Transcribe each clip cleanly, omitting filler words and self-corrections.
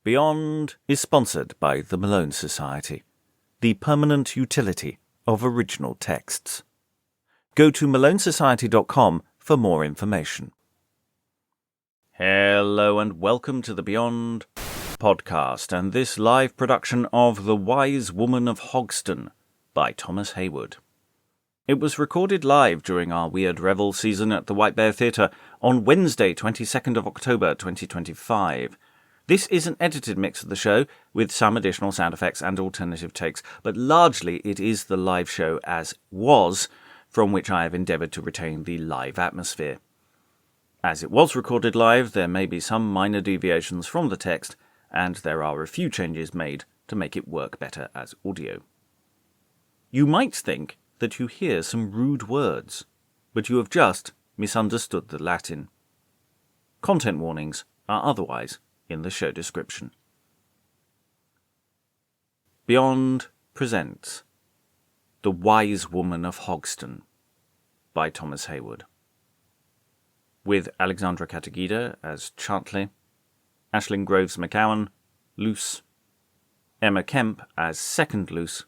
Beyond is sponsored by the Malone Society, the permanent utility of original texts. Go to malonesociety.com for more information. Hello and welcome to the Beyond Podcast and this live production of The Wise Woman of Hogston by Thomas Heywood. It was recorded live during our Weird Revel season at the White Bear Theatre on Wednesday, 22nd of October 2025. This is an edited mix of the show, with some additional sound effects and alternative takes, but largely it is the live show as was, from which I have endeavoured to retain the live atmosphere. As it was recorded live, there may be some minor deviations from the text, and there are a few changes made to make it work better as audio. You might think that you hear some rude words, but you have just misunderstood the Latin. Content warnings are otherwise in the show description. Beyond presents The Wise Woman of Hogston by Thomas Heywood, with Alexandra Kataigida as Chartley, Aisling Groves-McKeown, Luce, Emma Kemp as Second Luce,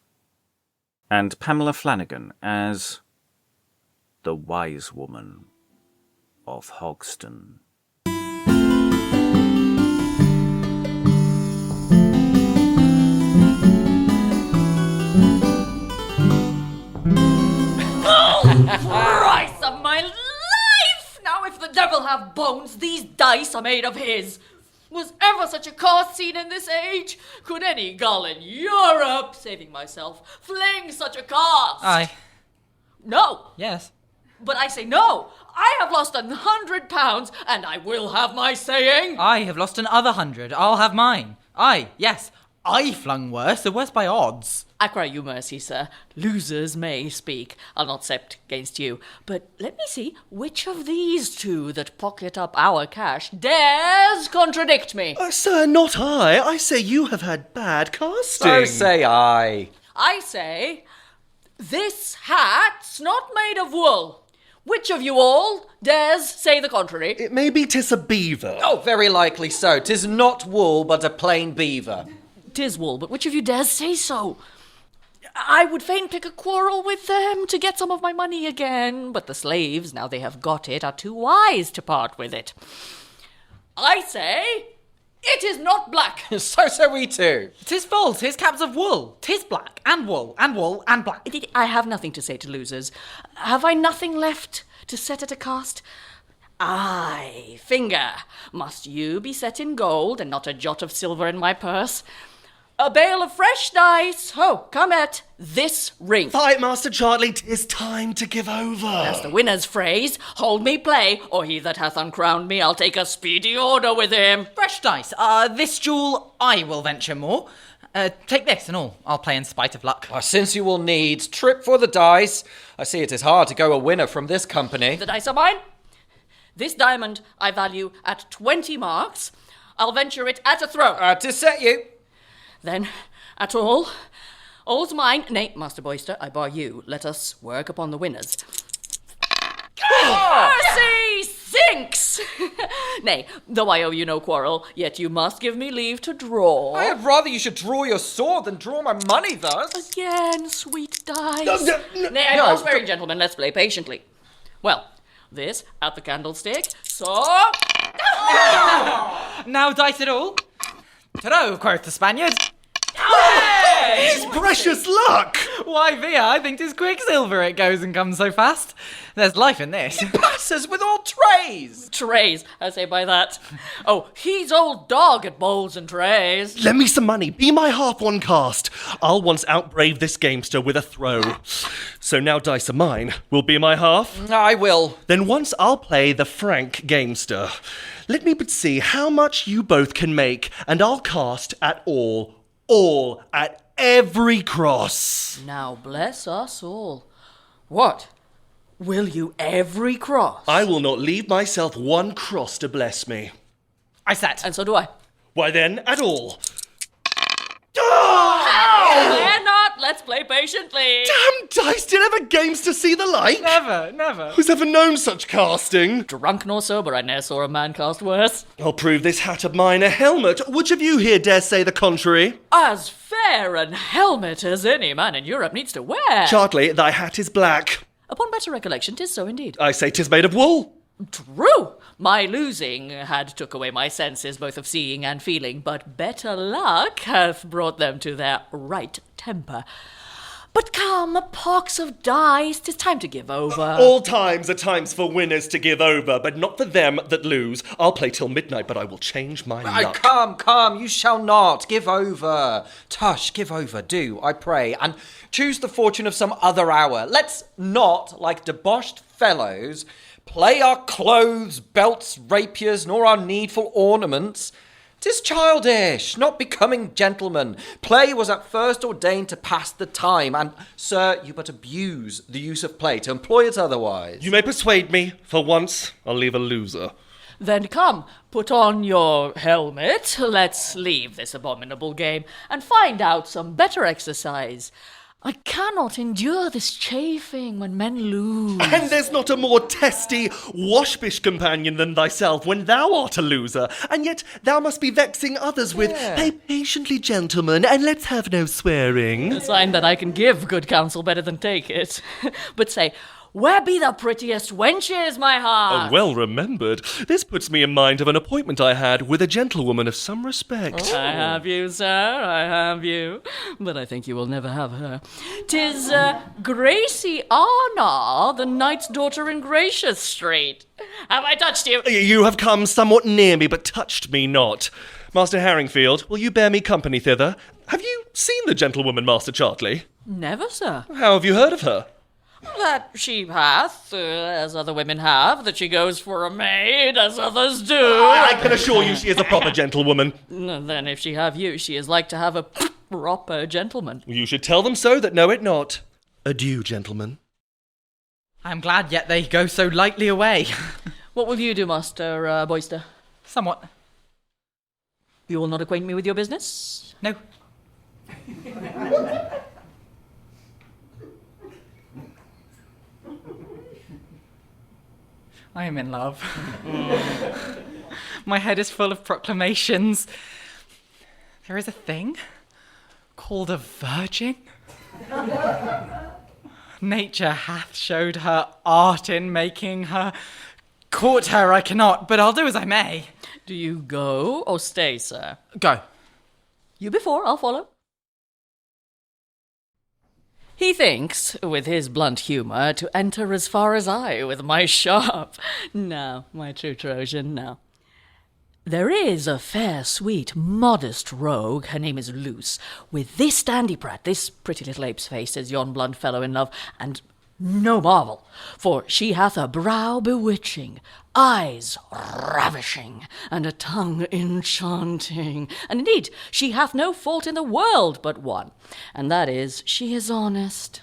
and Pamela Flanagan as The Wise Woman of Hogston. Christ of my life! Now if the devil have bones, these dice are made of his. Was ever such a cast seen in this age? Could any gull in Europe, saving myself, fling such a cast? Aye. No. Yes. But I say no. I have lost £100, and I will have my saying. I have lost another 100. I'll have mine. Aye, yes. I flung worse, so worse by odds. I cry you mercy, sir. Losers may speak. I'll not sept against you. But let me see, which of these two that pocket up our cash dares contradict me? Sir, not I. I say you have had bad casting. So say I. I say, this hat's not made of wool. Which of you all dares say the contrary? It may be 'tis a beaver. Oh, very likely so. 'Tis not wool, but a plain beaver. 'Tis wool, but which of you dares say so? I would fain pick a quarrel with them to get some of my money again, but the slaves, now they have got it, are too wise to part with it. I say, it is not black. So say we too. 'Tis false, his cap's of wool. 'Tis black, and wool, and wool, and black. I have nothing to say to losers. Have I nothing left to set at a cast? Aye, finger, must you be set in gold, and not a jot of silver in my purse? A bale of fresh dice. Ho, come at this ring. Fight, Master Chartley, 'tis time to give over. That's the winner's phrase. Hold me play, or he that hath uncrowned me, I'll take a speedy order with him. Fresh dice. This jewel I will venture more. Take this and all. I'll play in spite of luck. Since you will need trip for the dice, I see it is hard to go a winner from this company. The dice are mine. This diamond I value at 20 marks. I'll venture it at a throw. To set you. Then, at all's mine. Nay, Master Boyster, I bar you. Let us work upon the winners. Mercy sinks! Nay, though I owe you no quarrel, yet you must give me leave to draw. I had rather you should draw your sword than draw my money thus. Again, sweet dice. No. Nay, I'm not swearing, gentlemen. Let's play patiently. Well, this at the candlestick. So... Now dice it all. Ta-do, quoth the Spaniard. It's precious luck. Why, Via, I think 'tis quicksilver it goes and comes so fast. There's life in this. Passes with all trays. Trays, I say by that. Oh, he's old dog at bowls and trays. Lend me some money. Be my half one cast. I'll once outbrave this gamester with a throw. So now dice are mine. Will be my half? I will. Then once I'll play the frank gamester. Let me but see how much you both can make, and I'll cast at all at every cross. Now bless us all. What? Will you every cross? I will not leave myself one cross to bless me. I set. And so do I. Why then, at all. Dare not Let's play patiently. Damn dice, did ever gamester see the like? Never. Who's ever known such casting? Drunk nor sober, I ne'er saw a man cast worse. I'll prove this hat of mine a helmet. Which of you here dare say the contrary? As fair an helmet as any man in Europe needs to wear. Chartley, thy hat is black. Upon better recollection, 'tis so indeed. I say 'tis made of wool. True! My losing had took away my senses both of seeing and feeling, but better luck hath brought them to their right temper. But come, pox of dice, 'tis time to give over. All times are times for winners to give over, but not for them that lose. I'll play till midnight, but I will change my luck. Come, you shall not. Give over. Tush, give over, do, I pray, and choose the fortune of some other hour. Let's not, like debauched fellows, play our clothes, belts, rapiers, nor our needful ornaments. 'Tis childish, not becoming gentlemen. Play was at first ordained to pass the time, and, sir, you but abuse the use of play to employ it otherwise. You may persuade me. For once, I'll leave a loser. Then come, put on your helmet, let's leave this abominable game, and find out some better exercise. I cannot endure this chafing when men lose. And there's not a more testy, waspish companion than thyself when thou art a loser, and yet thou must be vexing others with, "Play patiently, gentlemen, and let's have no swearing." A sign that I can give good counsel better than take it. But say, where be the prettiest wenches, my heart? Oh, well remembered. This puts me in mind of an appointment I had with a gentlewoman of some respect. I have you, sir, I have you. But I think you will never have her. 'Tis Gracie Arnar, the knight's daughter in Gracious Street. Have I touched you? You have come somewhat near me, but touched me not. Master Haringfield, will you bear me company thither? Have you seen the gentlewoman, Master Chartley? Never, sir. How have you heard of her? That she hath, as other women have, that she goes for a maid, as others do. I can assure you she is a proper gentlewoman. Then if she have you, she is like to have a proper gentleman. You should tell them so that know it not. Adieu, gentlemen. I'm glad yet they go so lightly away. What will you do, Master Boyster? Somewhat. You will not acquaint me with your business? No. I am in love. My head is full of proclamations. There is a thing called a virgin. Nature hath showed her art in making her. Court her I cannot, but I'll do as I may. Do you go or stay, sir? Go. You before, I'll follow. He thinks, with his blunt humour, to enter as far as I with my sharp. Now, my true Trojan, now. There is a fair, sweet, modest rogue, her name is Luce, with this dandybrat, this pretty little ape's face, as yon blunt fellow in love, and no marvel, for she hath a brow bewitching, eyes ravishing, and a tongue enchanting. And indeed, she hath no fault in the world but one, and that is, she is honest.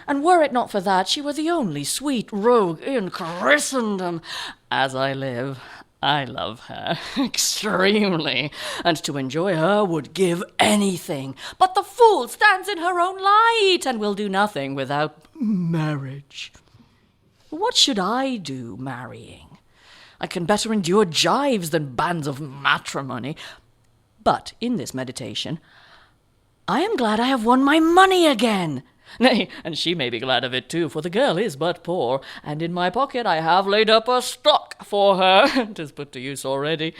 And were it not for that, she were the only sweet rogue in Christendom. As I live, I love her extremely, and to enjoy her would give anything. But the fool stands in her own light, and will do nothing without marriage. What should I do, marrying? I can better endure gyves than bands of matrimony. But in this meditation, I am glad I have won my money again. Nay, and she may be glad of it too, for the girl is but poor, and in my pocket I have laid up a stock for her. 'Tis put to use already.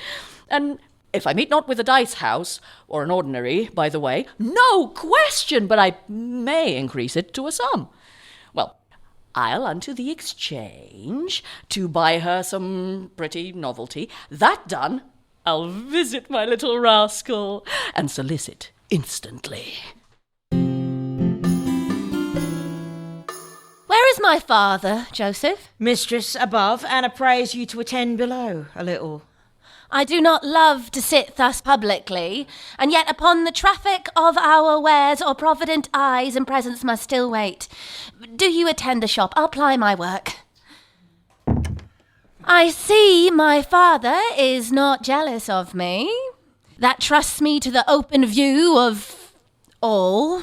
And if I meet not with a dice house, or an ordinary, by the way, no question, but I may increase it to a sum. Well, I'll unto the exchange, to buy her some pretty novelty. That done, I'll visit my little rascal, and solicit instantly. Where is my father, Joseph? Mistress above, and prays you to attend below a little. I do not love to sit thus publicly, and yet upon the traffic of our wares or provident eyes and presence must still wait. Do you attend the shop? I'll ply my work. I see my father is not jealous of me. That trusts me to the open view of all.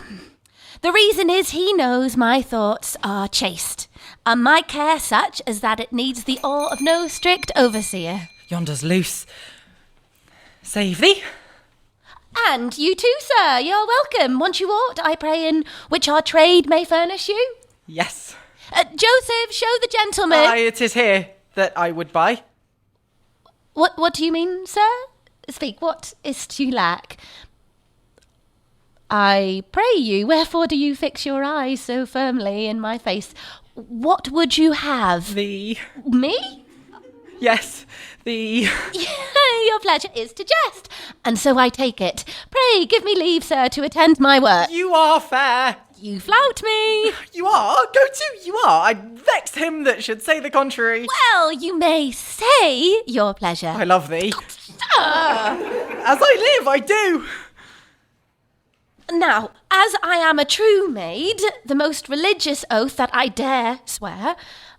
The reason is he knows my thoughts are chaste, and my care such as that it needs the awe of no strict overseer. Yonder's Luce. Save thee. And you too, sir, you're welcome. Want you aught, I pray, in which our trade may furnish you? Yes. Joseph, show the gentleman. Aye, it is here that I would buy. What do you mean, sir? Speak, what is't you lack? I pray you, wherefore do you fix your eyes so firmly in my face? What would you have? The... Me? Yes, the... Your pleasure is to jest, and so I take it. Pray give me leave, sir, to attend my work. You are fair. You flout me. You are? Go to, you are. I'd vex him that should say the contrary. Well, you may say your pleasure. I love thee. Sir! As I live, I do. Now, as I am a true maid, the most religious oath that I dare swear,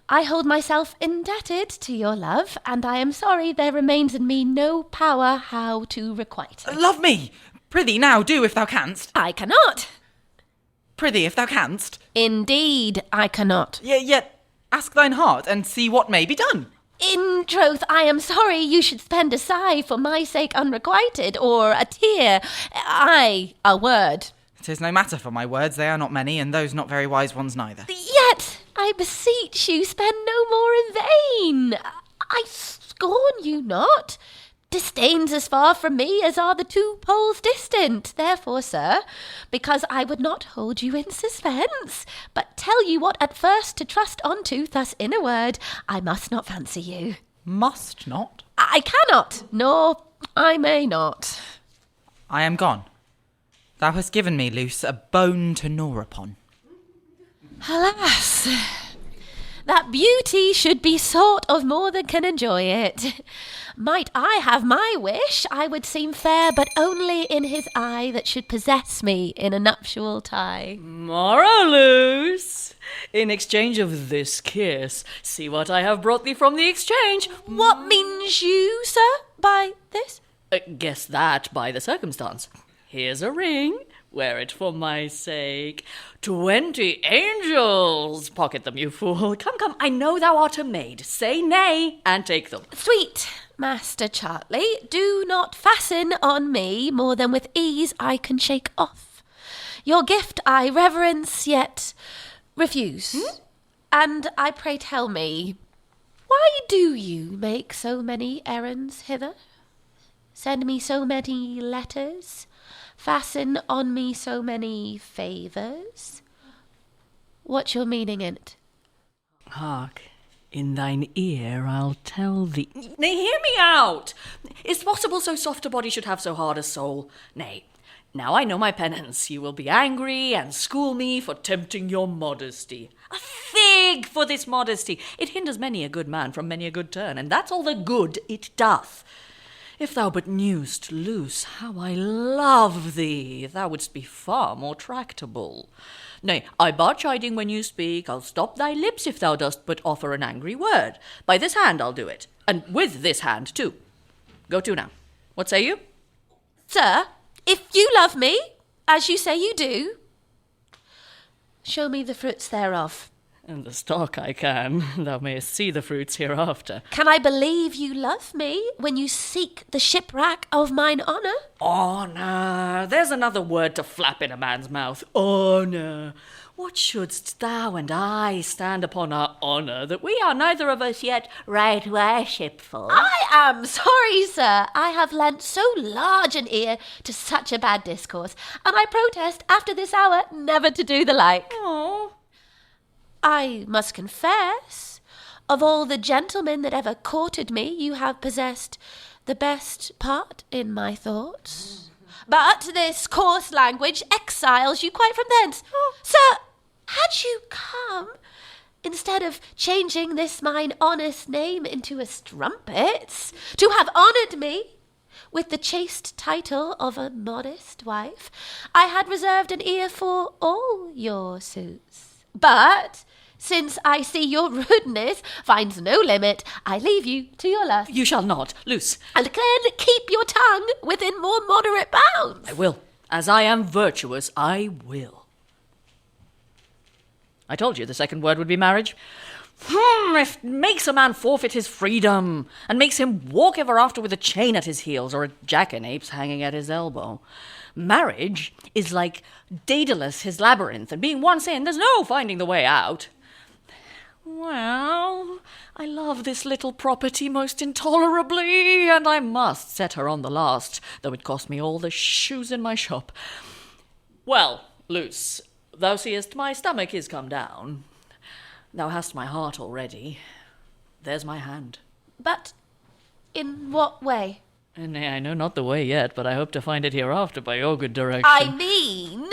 I hold myself indebted to your love, and I am sorry there remains in me no power how to requite it. Love me. Prithee now, do if thou canst. I cannot. Prithee if thou canst. Indeed, I cannot. Yet ask thine heart, and see what may be done. In troth, I am sorry you should spend a sigh for my sake unrequited, or a tear, aye, a word. 'Tis no matter for my words, they are not many, and those not very wise ones neither. Yet, I beseech you, spend no more in vain. I scorn you not. Disdain's as far from me as are the two poles distant. Therefore, sir, because I would not hold you in suspense, but tell you what at first to trust unto, thus in a word, I must not fancy you. Must not? I cannot, nor I may not. I am gone. Thou hast given me, Luce, a bone to gnaw upon. Alas, that beauty should be sought of more than can enjoy it. Might I have my wish, I would seem fair, but only in his eye that should possess me in a nuptial tie. Mara, Luce, in exchange of this kiss, see what I have brought thee from the exchange. What means you, sir, by this? Guess that by the circumstance. Here's a ring. Wear it for my sake. 20 angels! Pocket them, you fool. Come, I know thou art a maid. Say nay, and take them. Sweet Master Chartley, do not fasten on me more than with ease I can shake off. Your gift I reverence, yet refuse. And I pray tell me, why do you make so many errands hither? Send me so many letters? Fasten on me so many favours? What's your meaning in't? Hark, in thine ear I'll tell thee. Nay, hear me out! Is possible so soft a body should have so hard a soul? Nay, now I know my penance. You will be angry and school me for tempting your modesty. A fig for this modesty! It hinders many a good man from many a good turn, and that's all the good it doth. If thou but knewst, Luce, how I love thee, thou wouldst be far more tractable. Nay, I bar chiding when you speak. I'll stop thy lips if thou dost but offer an angry word. By this hand I'll do it, and with this hand too. Go to now. What say you? Sir, if you love me, as you say you do, show me the fruits thereof. And the stock I can. Thou mayest see the fruits hereafter. Can I believe you love me when you seek the shipwreck of mine honour? Honour! There's another word to flap in a man's mouth. Honour! What shouldst thou and I stand upon our honour, that we are neither of us yet right worshipful? I am sorry, sir. I have lent so large an ear to such a bad discourse, and I protest after this hour never to do the like. Oh. I must confess, of all the gentlemen that ever courted me, you have possessed the best part in my thoughts. But this coarse language exiles you quite from thence. Sir, had you come, instead of changing this mine honest name into a strumpet's, to have honoured me with the chaste title of a modest wife, I had reserved an ear for all your suits. But since I see your rudeness finds no limit, I leave you to your lust. You shall not, Luce. And then keep your tongue within more moderate bounds. I will. As I am virtuous, I will. I told you the second word would be marriage. It makes a man forfeit his freedom, and makes him walk ever after with a chain at his heels or a jackanapes hanging at his elbow. Marriage is like Daedalus his labyrinth, and being once in, there's no finding the way out. Well, I love this little property most intolerably, and I must set her on the last, though it cost me all the shoes in my shop. Well, Luce, thou seest my stomach is come down. Thou hast my heart already. There's my hand. But in what way? Nay, I know not the way yet, but I hope to find it hereafter by your good direction. I mean,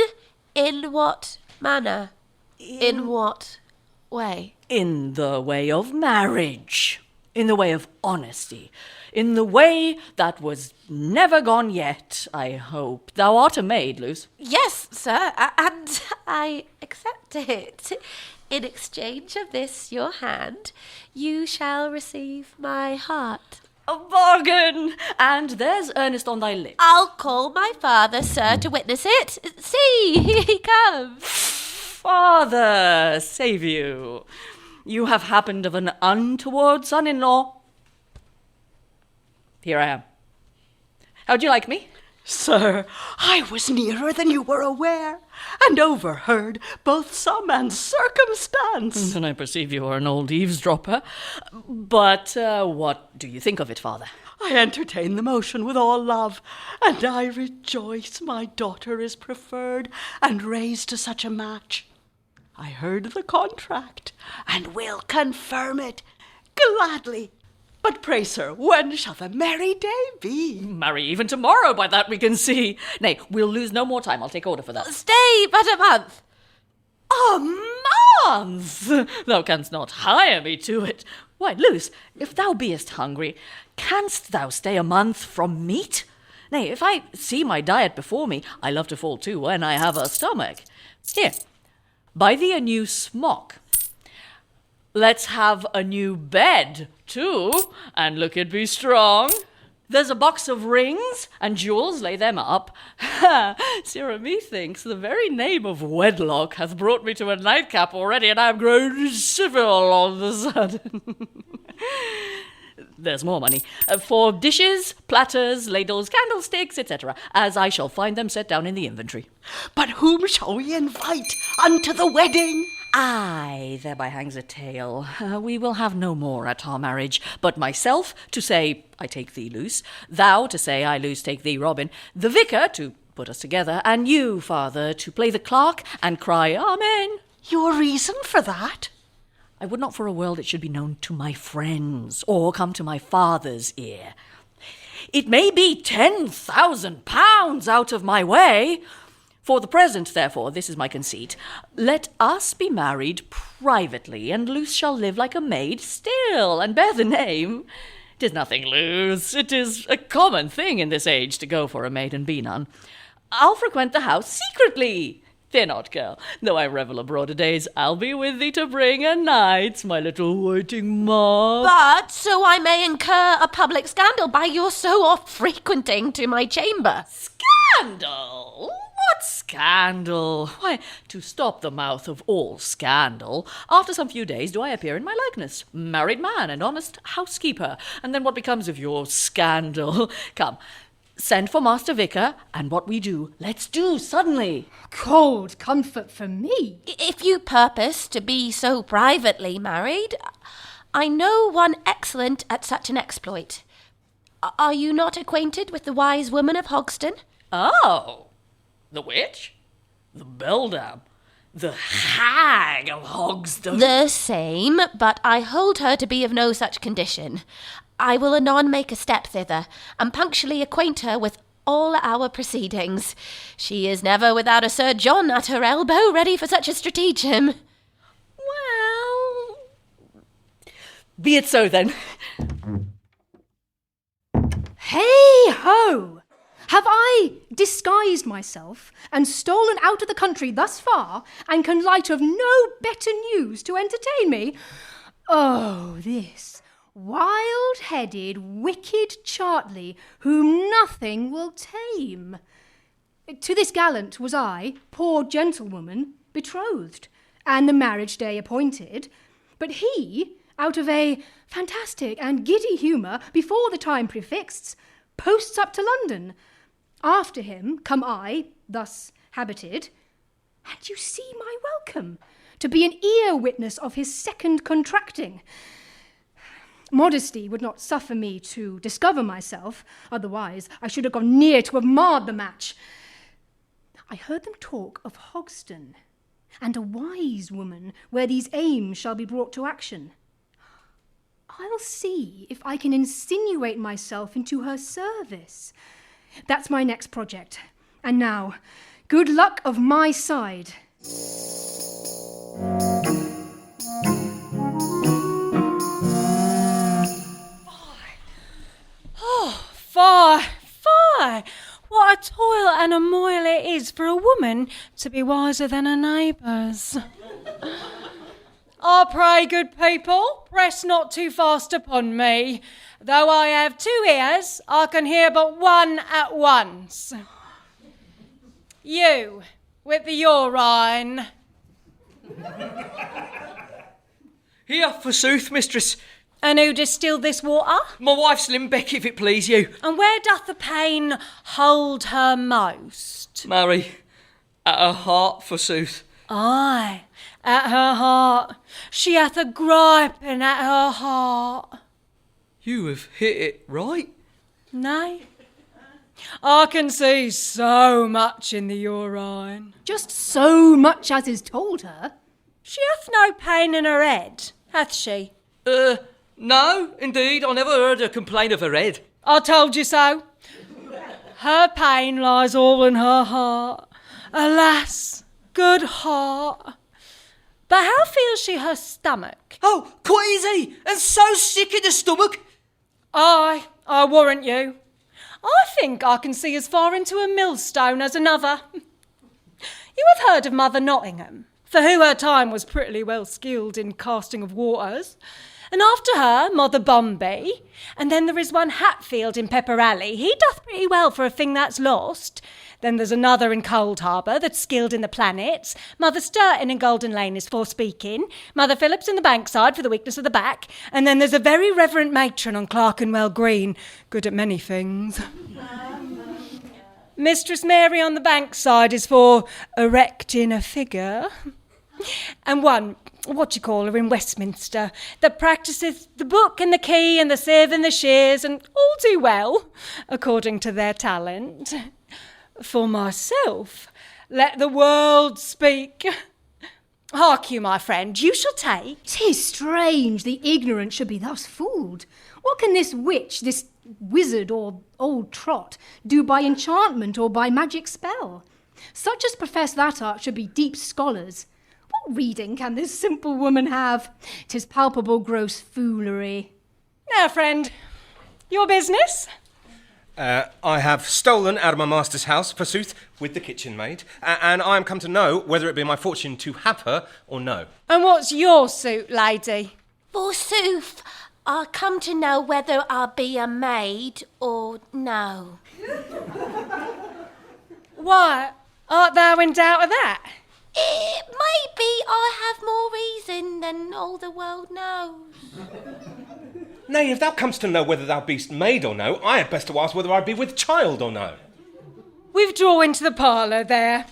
in what manner? In what way? In the way of marriage. In the way of honesty. In the way that was never gone yet, I hope. Thou art a maid, Luce. Yes, sir, and I accept it. In exchange of this, your hand, you shall receive my heart. A bargain! And there's earnest on thy lips. I'll call my father, sir, to witness it. See, here he comes. Father, save you. You have happened of an untoward son-in-law. Here I am. How'd you like me? Sir, I was nearer than you were aware, and overheard both sum and circumstance. And I perceive you are an old eavesdropper. But what do you think of it, father? I entertain the motion with all love, and I rejoice my daughter is preferred and raised to such a match. I heard the contract, and will confirm it gladly. But pray, sir, when shall the merry day be? Marry even tomorrow, by that we can see. Nay, we'll lose no more time. I'll take order for that. Stay but a month. A month! Thou canst not hire me to it. Why, Luce, if thou beest hungry, canst thou stay a month from meat? Nay, if I see my diet before me, I love to fall to when I have a stomach. Here, buy thee a new smock. Let's have a new bed, too, and look it be strong. There's a box of rings, and jewels, lay them up. Ha! Sirrah, methinks the very name of wedlock hath brought me to a nightcap already, and I am grown civil all of a sudden. There's more money. For dishes, platters, ladles, candlesticks, etc., as I shall find them set down in the inventory. But whom shall we invite unto the wedding? Aye, thereby hangs a tale. We will have no more at our marriage, but myself to say, I take thee, Luce, thou to say, I, Luce, take thee, Robin, the vicar to put us together, and you, father, to play the clerk and cry, Amen. Your reason for that? I would not for a world it should be known to my friends, or come to my father's ear. It may be £10,000 out of my way. For the present, therefore, this is my conceit. Let us be married privately, and Luce shall live like a maid still, and bear the name. 'Tis nothing, Luce. It is a common thing in this age to go for a maid and be none. I'll frequent the house secretly. Fear not, girl. Though I revel abroad a days, I'll be with thee to bring a night, my little waiting moth. But so I may incur a public scandal by your so oft frequenting to my chamber. Scandal? What scandal? Why, to stop the mouth of all scandal, after some few days do I appear in my likeness, married man and honest housekeeper, and then what becomes of your scandal? Come, send for Master Vicar, and what we do, let's do suddenly. Cold comfort for me. If you purpose to be so privately married, I know one excellent at such an exploit. Are you not acquainted with the wise woman of Hogston? Oh, the witch? The beldam? The hag of Hogston? The same, but I hold her to be of no such condition. I will anon make a step thither, and punctually acquaint her with all our proceedings. She is never without a Sir John at her elbow, ready for such a stratagem. Well, be it so then. Hey-ho! Have I disguised myself and stolen out of the country thus far, and can light of no better news to entertain me? Oh, this wild-headed, wicked Chartley, whom nothing will tame. To this gallant was I, poor gentlewoman, betrothed, and the marriage day appointed, but he, out of a fantastic and giddy humour before the time prefixed, posts up to London. After him come I, thus habited, and you see my welcome, to be an ear witness of his second contracting. Modesty would not suffer me to discover myself, otherwise I should have gone near to have marred the match. I heard them talk of Hogston, and a wise woman where these aims shall be brought to action. I'll see if I can insinuate myself into her service. That's my next project. And now, good luck of my side. Fie! What a toil and a moil it is for a woman to be wiser than her neighbours. I pray, good people, press not too fast upon me. Though I have 2 ears, I can hear but one at once. You, with the urine. Here, forsooth, mistress. And who distilled this water? My wife's Limbeck, if it please you. And where doth the pain hold her most? Marry, at her heart, forsooth. Aye, at her heart. She hath a griping at her heart. You have hit it right. Nay, I can see so much in the urine. Just so much as is told her. She hath no pain in her head, hath she? No, indeed, I never heard her complain of her head. I told you so. Her pain lies all in her heart. Alas, good heart. But how feels she her stomach? Oh, quite easy, and so sick in the stomach. Aye, I warrant you. I think I can see as far into a millstone as another. You have heard of Mother Nottingham, for who her time was prettily well skilled in casting of waters. And after her, Mother Bombay, and then there is one Hatfield in Pepper Alley. He doth pretty well for a thing that's lost. Then there's another in Cold Harbour that's skilled in the planets. Mother Sturton in Golden Lane is for speaking. Mother Phillips in the Bankside for the weakness of the back. And then there's a very reverent matron on Clerkenwell Green, good at many things. Mistress Mary on the Bankside is for erecting a figure. And one, in Westminster, that practiseth the book and the key and the sieve and the shears, and all do well, according to their talent. For myself, let the world speak. Hark you, my friend, you shall take. 'Tis strange the ignorant should be thus fooled. What can this witch, this wizard or old trot, do by enchantment or by magic spell? Such as profess that art should be deep scholars. What reading can this simple woman have? 'Tis palpable gross foolery. Now, friend, your business? I have stolen out of my master's house, forsooth, with the kitchen maid, and I am come to know whether it be my fortune to have her or no. And what's your suit, lady? Forsooth, I come to know whether I be a maid or no. Why, art thou in doubt of that? Maybe I have more reason than all the world knows. Nay, if thou comest to know whether thou beest maid or no, I had best to ask whether I be with child or no. Withdraw into the parlour there.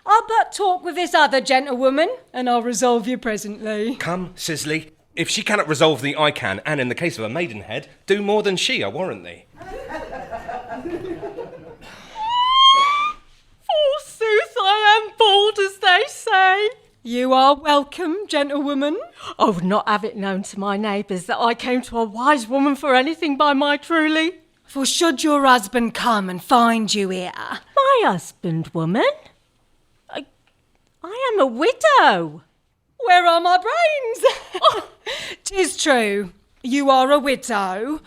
I'll but talk with this other gentlewoman, and I'll resolve you presently. Come, Sisley. If she cannot resolve thee, I can, and in the case of a maidenhead, do more than she, I warrant thee. Forsooth, I am bold, as they say. You are welcome, gentlewoman. I would not have it known to my neighbours that I came to a wise woman for anything by my truly. For should your husband come and find you here... My husband, woman? I am a widow. Where are my brains? 'Tis true, you are a widow,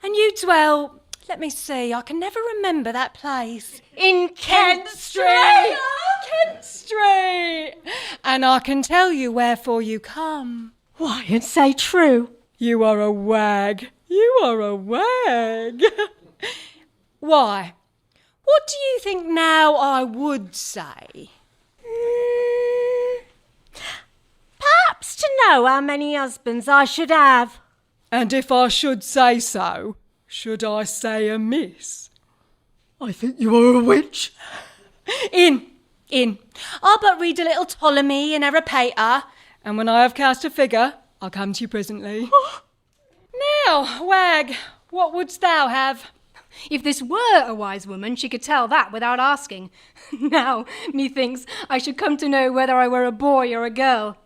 and you dwell, let me see, I can never remember that place. In Kent Street! Kent Street! And I can tell you wherefore you come. Why, and say true. You are a wag. You are a wag. Why, what do you think now I would say? to know how many husbands I should have. And if I should say so, should I say amiss? I think you are a witch. In. I'll but read a little Ptolemy and Arapater, And when I have cast a figure, I'll come to you presently. Now, Wag, what wouldst thou have? If this were a wise woman, she could tell that without asking. Now, methinks I should come to know whether I were a boy or a girl.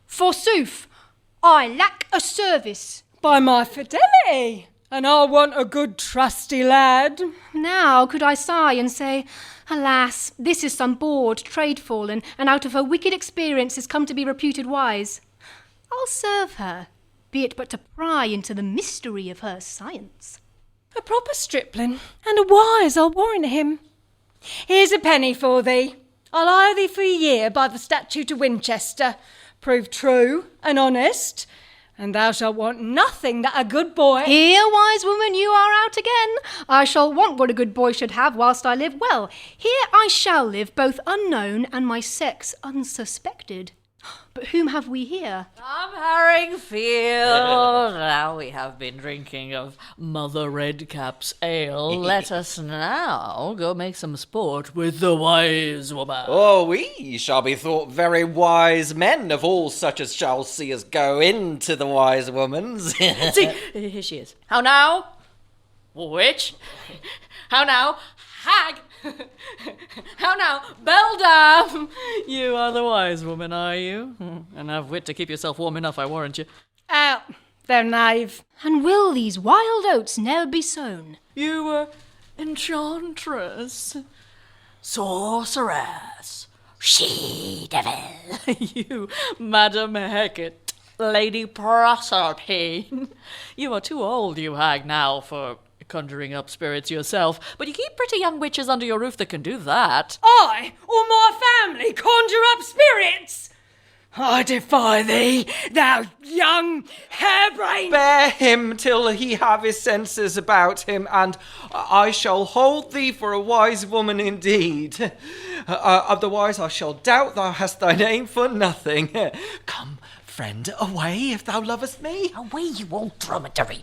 Forsooth, I lack a service. By my fidelity, and I want a good trusty lad. Now could I sigh and say, alas, this is some bored, trade-fallen, and out of her wicked experiences come to be reputed wise. I'll serve her, be it but to pry into the mystery of her science. A proper stripling, and a wise, I'll warrant him. Here's a penny for thee. I'll hire thee for a year by the statute of Winchester. Prove true and honest, and thou shalt want nothing that a good boy... Here, wise woman, you are out again. I shall want what a good boy should have whilst I live. Well, here I shall live, both unknown and my sex unsuspected. But whom have we here? I'm Haringfield. Now we have been drinking of Mother Redcap's ale. Let us now go make some sport with the wise woman. Oh, we shall be thought very wise men of all such as shall see us go into the wise woman's. See, here she is. How now? Witch? How now? Hag? How now, beldam? You are the wise woman, are you? And have wit to keep yourself warm enough, I warrant you. Out, thou knave. And will these wild oats ne'er be sown? You were enchantress, sorceress, she-devil. You, Madam Hecate, Lady Proserpine. You are too old, you hag, now for conjuring up spirits yourself, but you keep pretty young witches under your roof that can do that. I or my family conjure up spirits? I defy thee, thou young harebrain! Bear him till he have his senses about him, and I shall hold thee for a wise woman indeed. Otherwise I shall doubt thou hast thy name for nothing. Come, friend, away if thou lovest me. Away, you old dromedary.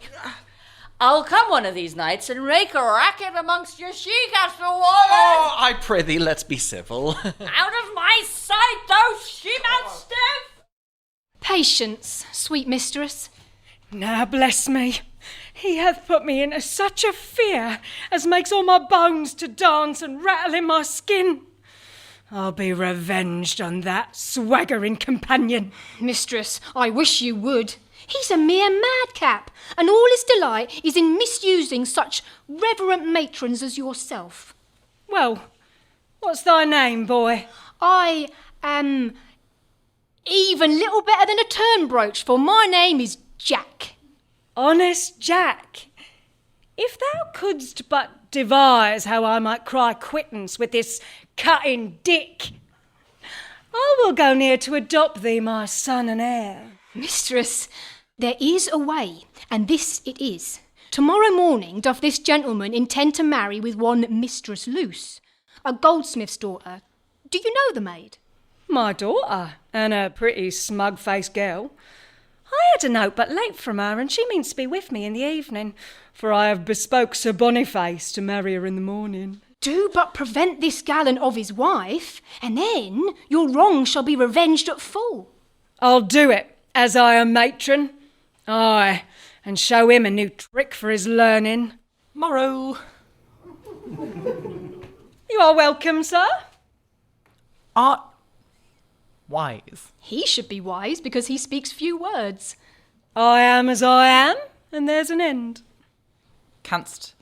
I'll come one of these nights and rake a racket amongst your she-cats for water. Oh, I prithee, let's be civil. Out of my sight, thou she-mouth stiff! Patience, sweet mistress. Now bless me, he hath put me into such a fear as makes all my bones to dance and rattle in my skin. I'll be revenged on that swaggering companion. Mistress, I wish you would. He's a mere madcap, and all his delight is in misusing such reverent matrons as yourself. Well, what's thy name, boy? I am even little better than a turnbrooch, for my name is Jack. Honest Jack, if thou couldst but devise how I might cry quittance with this cutting dick, I will go near to adopt thee, my son and heir. Mistress, there is a way, and this it is. Tomorrow morning doth this gentleman intend to marry with one Mistress Luce, a goldsmith's daughter. Do you know the maid? My daughter, and a pretty smug-faced girl. I had a note but late from her, and she means to be with me in the evening, for I have bespoke Sir Boniface to marry her in the morning. Do but prevent this gallant of his wife, and then your wrong shall be revenged at full. I'll do it, as I am matron. Aye, and show him a new trick for his learning. Morrow. You are welcome, sir. Art wise. He should be wise because he speaks few words. I am as I am, and there's an end. Canst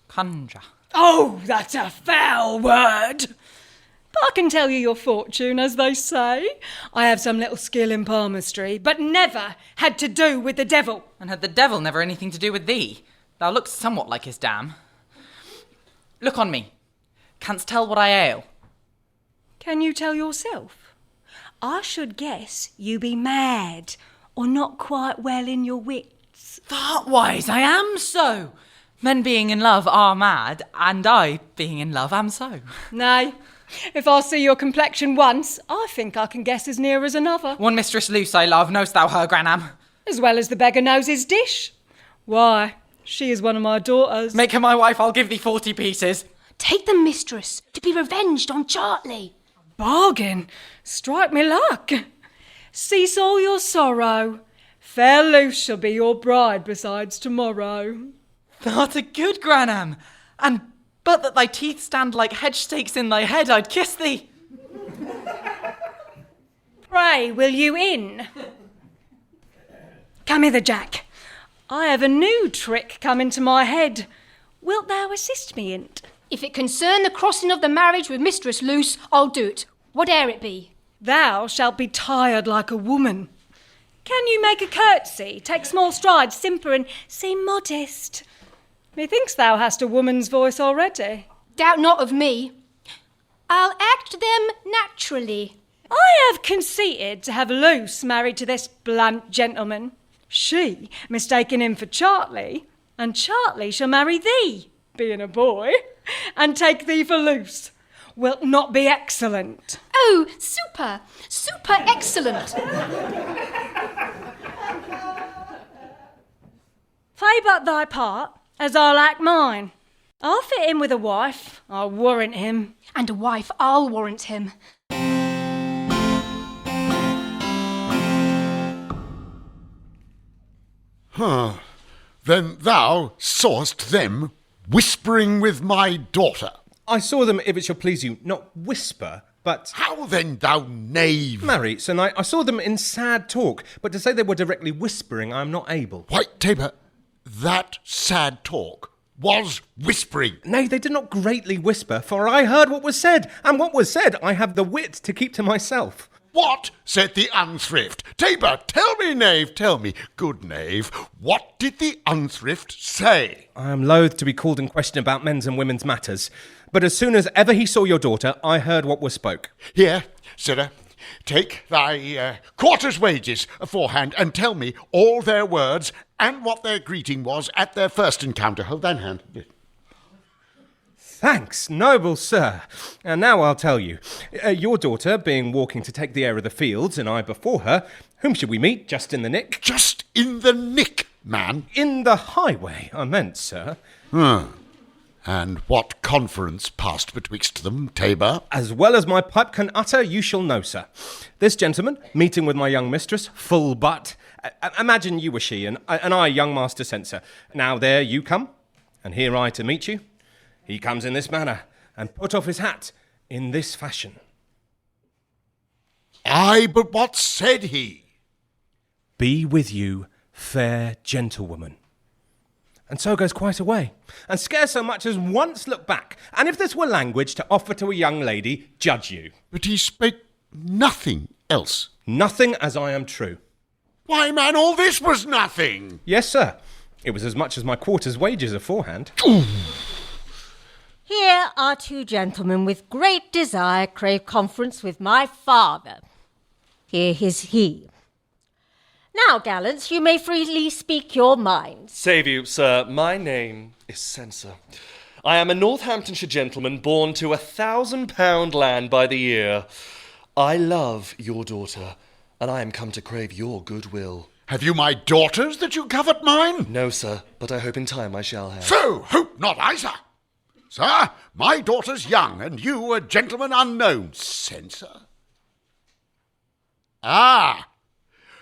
conjure. Oh, that's a foul word. But I can tell you your fortune, as they say. I have some little skill in palmistry, but never had to do with the devil. And had the devil never anything to do with thee? Thou lookst somewhat like his dam. Look on me. Canst tell what I ail? Can you tell yourself? I should guess you be mad, or not quite well in your wits. Thou art wise, I am so. Men being in love are mad, and I, being in love, am so. Nay, if I see your complexion once, I think I can guess as near as another. One Mistress Luce I love, knowst thou her, Granam? As well as the beggar knows his dish. Why, she is one of my daughters. Make her my wife, I'll give thee 40 pieces. Take the mistress to be revenged on Chartley. Bargain. Strike me luck. Cease all your sorrow. Fair Luce shall be your bride besides tomorrow. Thou'rt a good Granam, and but that thy teeth stand like hedge stakes in thy head, I'd kiss thee. Pray, will you in? Come hither, Jack. I have a new trick come into my head. Wilt thou assist me in't? If it concern the crossing of the marriage with Mistress Luce, I'll do it, whate'er it be. Thou shalt be tired like a woman. Can you make a curtsy, take small strides, simper, and seem modest? Methinks thou hast a woman's voice already. Doubt not of me. I'll act them naturally. I have conceited to have Luce married to this blunt gentleman. She mistaken him for Chartley, and Chartley shall marry thee, being a boy, and take thee for Luce. Wilt not be excellent? Oh, super excellent. Play but thy part, as I'll act mine. I'll fit in with a wife, I'll warrant him. And a wife, I'll warrant him. Then thou sawest them whispering with my daughter. I saw them, if it shall please you, not whisper, but... How then, thou knave? Marry, Sir Knight, I saw them in sad talk, but to say they were directly whispering, I am not able. Why, Tabor, that sad talk was whispering. Nay, they did not greatly whisper, for I heard what was said, and what was said I have the wit to keep to myself. What said the unthrift? Tabor, tell me, knave, tell me, good knave, what did the unthrift say? I am loath to be called in question about men's and women's matters, but as soon as ever he saw your daughter, I heard what was spoke. Here, sirrah, take thy quarter's wages aforehand, and tell me all their words, and what their greeting was at their first encounter. Hold thine hand. Thanks, noble sir. And now I'll tell you. Your daughter, being walking to take the air of the fields, and I before her, whom should we meet? Just in the nick? Just in the nick, man. In the highway, I meant, sir. And what conference passed betwixt them, Tabor? As well as my pipe can utter, you shall know, sir. This gentleman, meeting with my young mistress, full butt. Imagine you were she, and I, young master censor. Now there you come, and here I to meet you. He comes in this manner, and put off his hat in this fashion. Aye, but what said he? Be with you, fair gentlewoman. And so goes quite away, and scarce so much as once look back. And if this were language to offer to a young lady, judge you. But he spake nothing else. Nothing, as I am true. Why, man, all this was nothing. Yes, sir. It was as much as my quarter's wages aforehand. Here are two gentlemen with great desire crave conference with my father. Here is he. Now, gallants, you may freely speak your minds. Save you, sir, my name is Censor. I am a Northamptonshire gentleman born to £1,000 land by the year. I love your daughter, and I am come to crave your goodwill. Have you my daughters that you covet mine? No, sir, but I hope in time I shall have. So hope not I, sir. Sir, my daughter's young, and you a gentleman unknown. Censor? Ah,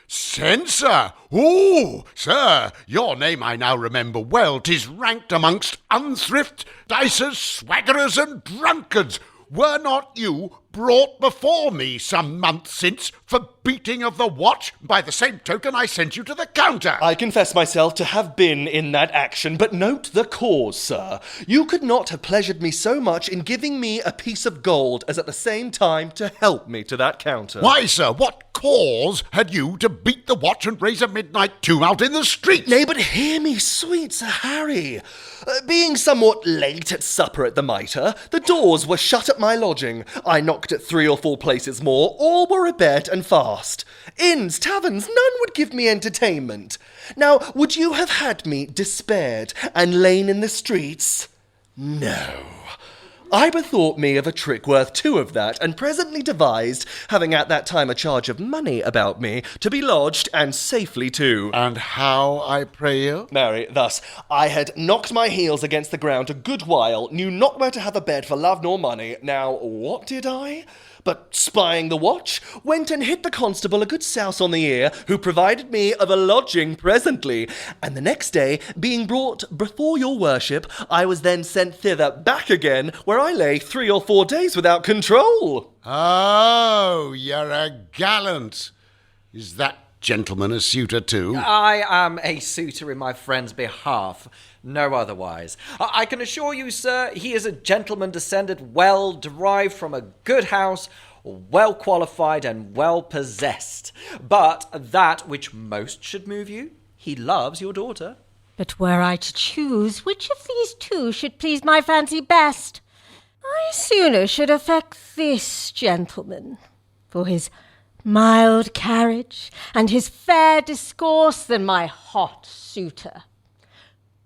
Censor! Ooh, sir, your name I now remember well. 'Tis ranked amongst unthrift, dicers, swaggerers, and drunkards. Were not you brought before me some months since for beating of the watch? By the same token I sent you to the counter. I confess myself to have been in that action, but note the cause, sir. You could not have pleasured me so much in giving me a piece of gold as at the same time to help me to that counter. Why, sir, what cause had you to beat the watch and raise a midnight tumult in the streets? Nay, but hear me, sweet Sir Harry. Being somewhat late at supper at the Mitre, the doors were shut at my lodging. I knocked knocked at 3 or 4 places more, all were abed and fast. Inns, taverns, none would give me entertainment. Now, would you have had me despaired and lain in the streets? No. I bethought me of a trick worth 2 of that, and presently devised, having at that time a charge of money about me, to be lodged, and safely too. And how, I pray you? Marry, thus, I had knocked my heels against the ground a good while, knew not where to have a bed for love nor money. Now, what did I? But spying the watch, went and hit the constable a good souse on the ear, who provided me of a lodging presently. And the next day, being brought before your worship, I was then sent thither back again, where I lay 3 or 4 days without control. Oh, you're a gallant. Is that gentleman a suitor too? I am a suitor in my friend's behalf, no otherwise. I can assure you, sir, he is a gentleman descended, well derived from a good house, well qualified and well possessed. But that which most should move you, he loves your daughter. But were I to choose, which of these 2 should please my fancy best, I sooner should affect this gentleman, for his mild carriage and his fair discourse, than my hot suitor.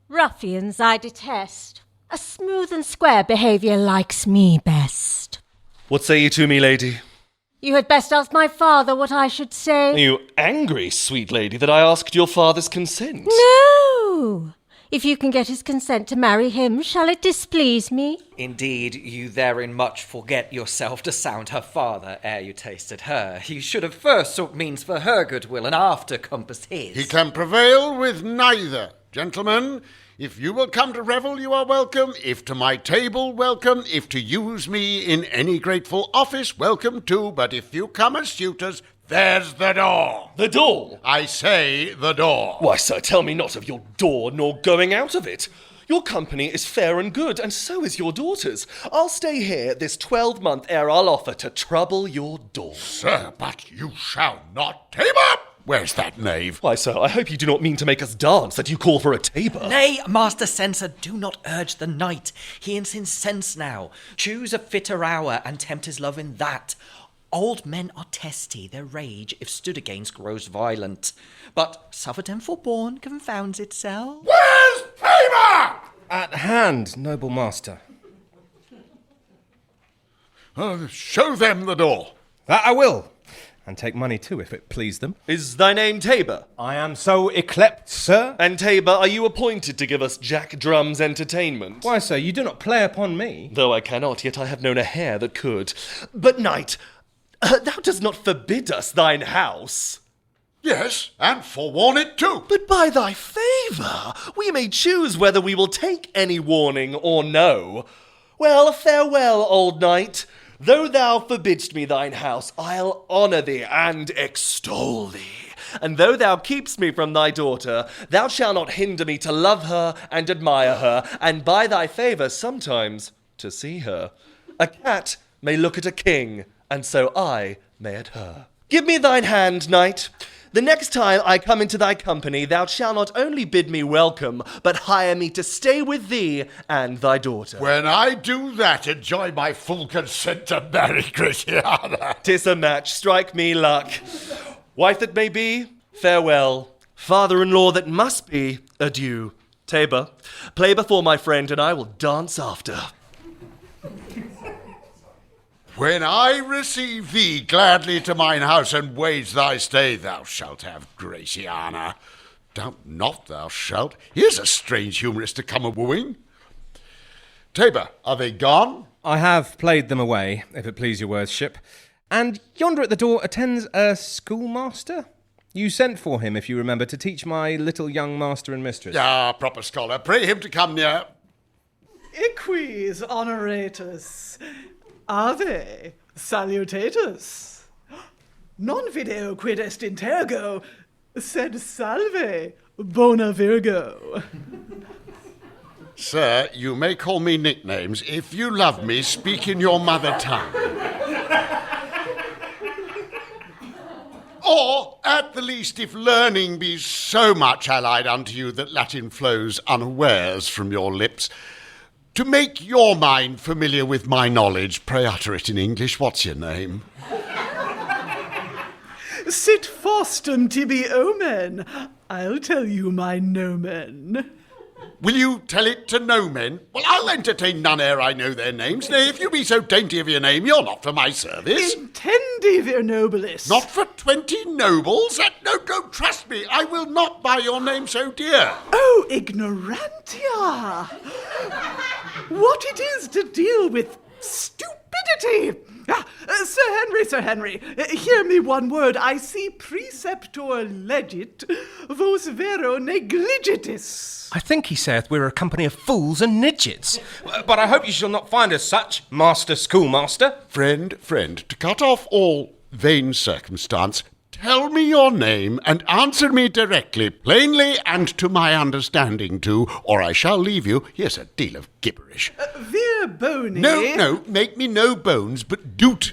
Ruffians I detest. A smooth and square behaviour likes me best. What say you to me, lady? You had best ask my father what I should say. Are you angry, sweet lady, that I asked your father's consent? No! If you can get his consent to marry him, shall it displease me? Indeed, you therein much forget yourself to sound her father ere you tasted her. You should have first sought means for her goodwill, and after compassed his. He can prevail with neither. Gentlemen, if you will come to revel, you are welcome. If to my table, welcome. If to use me in any grateful office, welcome too. But if you come as suitors, there's the door. The door? I say the door. Why, sir, tell me not of your door, nor going out of it. Your company is fair and good, and so is your daughter's. I'll stay here this 12-month ere I'll offer to trouble your door. Sir, but you shall not. Tabor! Where's that knave? Why, sir, I hope you do not mean to make us dance, that you call for a tabor. Nay, Master Censor, do not urge the knight. He is incensed now. Choose a fitter hour, and tempt his love in that. Old men are testy, their rage, if stood against, grows violent. But suffer them forborn confounds itself. Where's Tabor? At hand, noble master. Show them the door. That I will. And take money too, if it please them. Is thy name Tabor? I am so yclept, sir. And Tabor, are you appointed to give us Jack Drum's entertainment? Why, sir, you do not play upon me. Though I cannot, yet I have known a hair that could. But, knight, thou dost not forbid us thine house. Yes, and forewarn it too. But by thy favour, we may choose whether we will take any warning or no. Well, farewell, old knight. Though thou forbidst me thine house, I'll honour thee and extol thee. And though thou keepst me from thy daughter, thou shalt not hinder me to love her and admire her, and by thy favour sometimes to see her. A cat may look at a king, and so I may at her. Give me thine hand, knight. The next time I come into thy company, thou shalt not only bid me welcome, but hire me to stay with thee and thy daughter. When I do that, enjoy my full consent to marry Gratiana. 'Tis a match, strike me luck. Wife that may be, farewell. Father-in-law that must be, adieu. Tabor, play before my friend, and I will dance after. When I receive thee gladly to mine house and wage thy stay, thou shalt have Gratiana. Doubt not thou shalt. Here's a strange humorist to come a-wooing. Tabor, are they gone? I have played them away, if it please your worship. And yonder at the door attends a schoolmaster. You sent for him, if you remember, to teach my little young master and mistress. Ah, proper scholar. Pray him to come near. Equis honoratus. Ave salutatus. Non video quid est intergo, sed salve bona virgo. Sir, you may call me nicknames. If you love me, speak in your mother tongue. Or, at the least, if learning be so much allied unto you that Latin flows unawares from your lips, To make your mind familiar with my knowledge, pray utter it in English. What's your name? Sit Fostum tibi omen. I'll tell you my nomen. Will you tell it to no men? Well, I'll entertain none ere I know their names. Nay, if you be so dainty of your name, you're not for my service. Intendi, vir nobilis. Not for 20 nobles? No, trust me, I will not buy your name so dear. Oh, ignorantia! What it is to deal with stupidity! Sir Henry, hear me one word. I see preceptor legit, vos vero negligitis. I think he saith we're a company of fools and midgets. But I hope you shall not find us such, master schoolmaster. Friend, to cut off all vain circumstance, tell me your name and answer me directly, plainly and to my understanding too, or I shall leave you. Here's a deal of gibberish. Vir boni. No, make me no bones, but do't.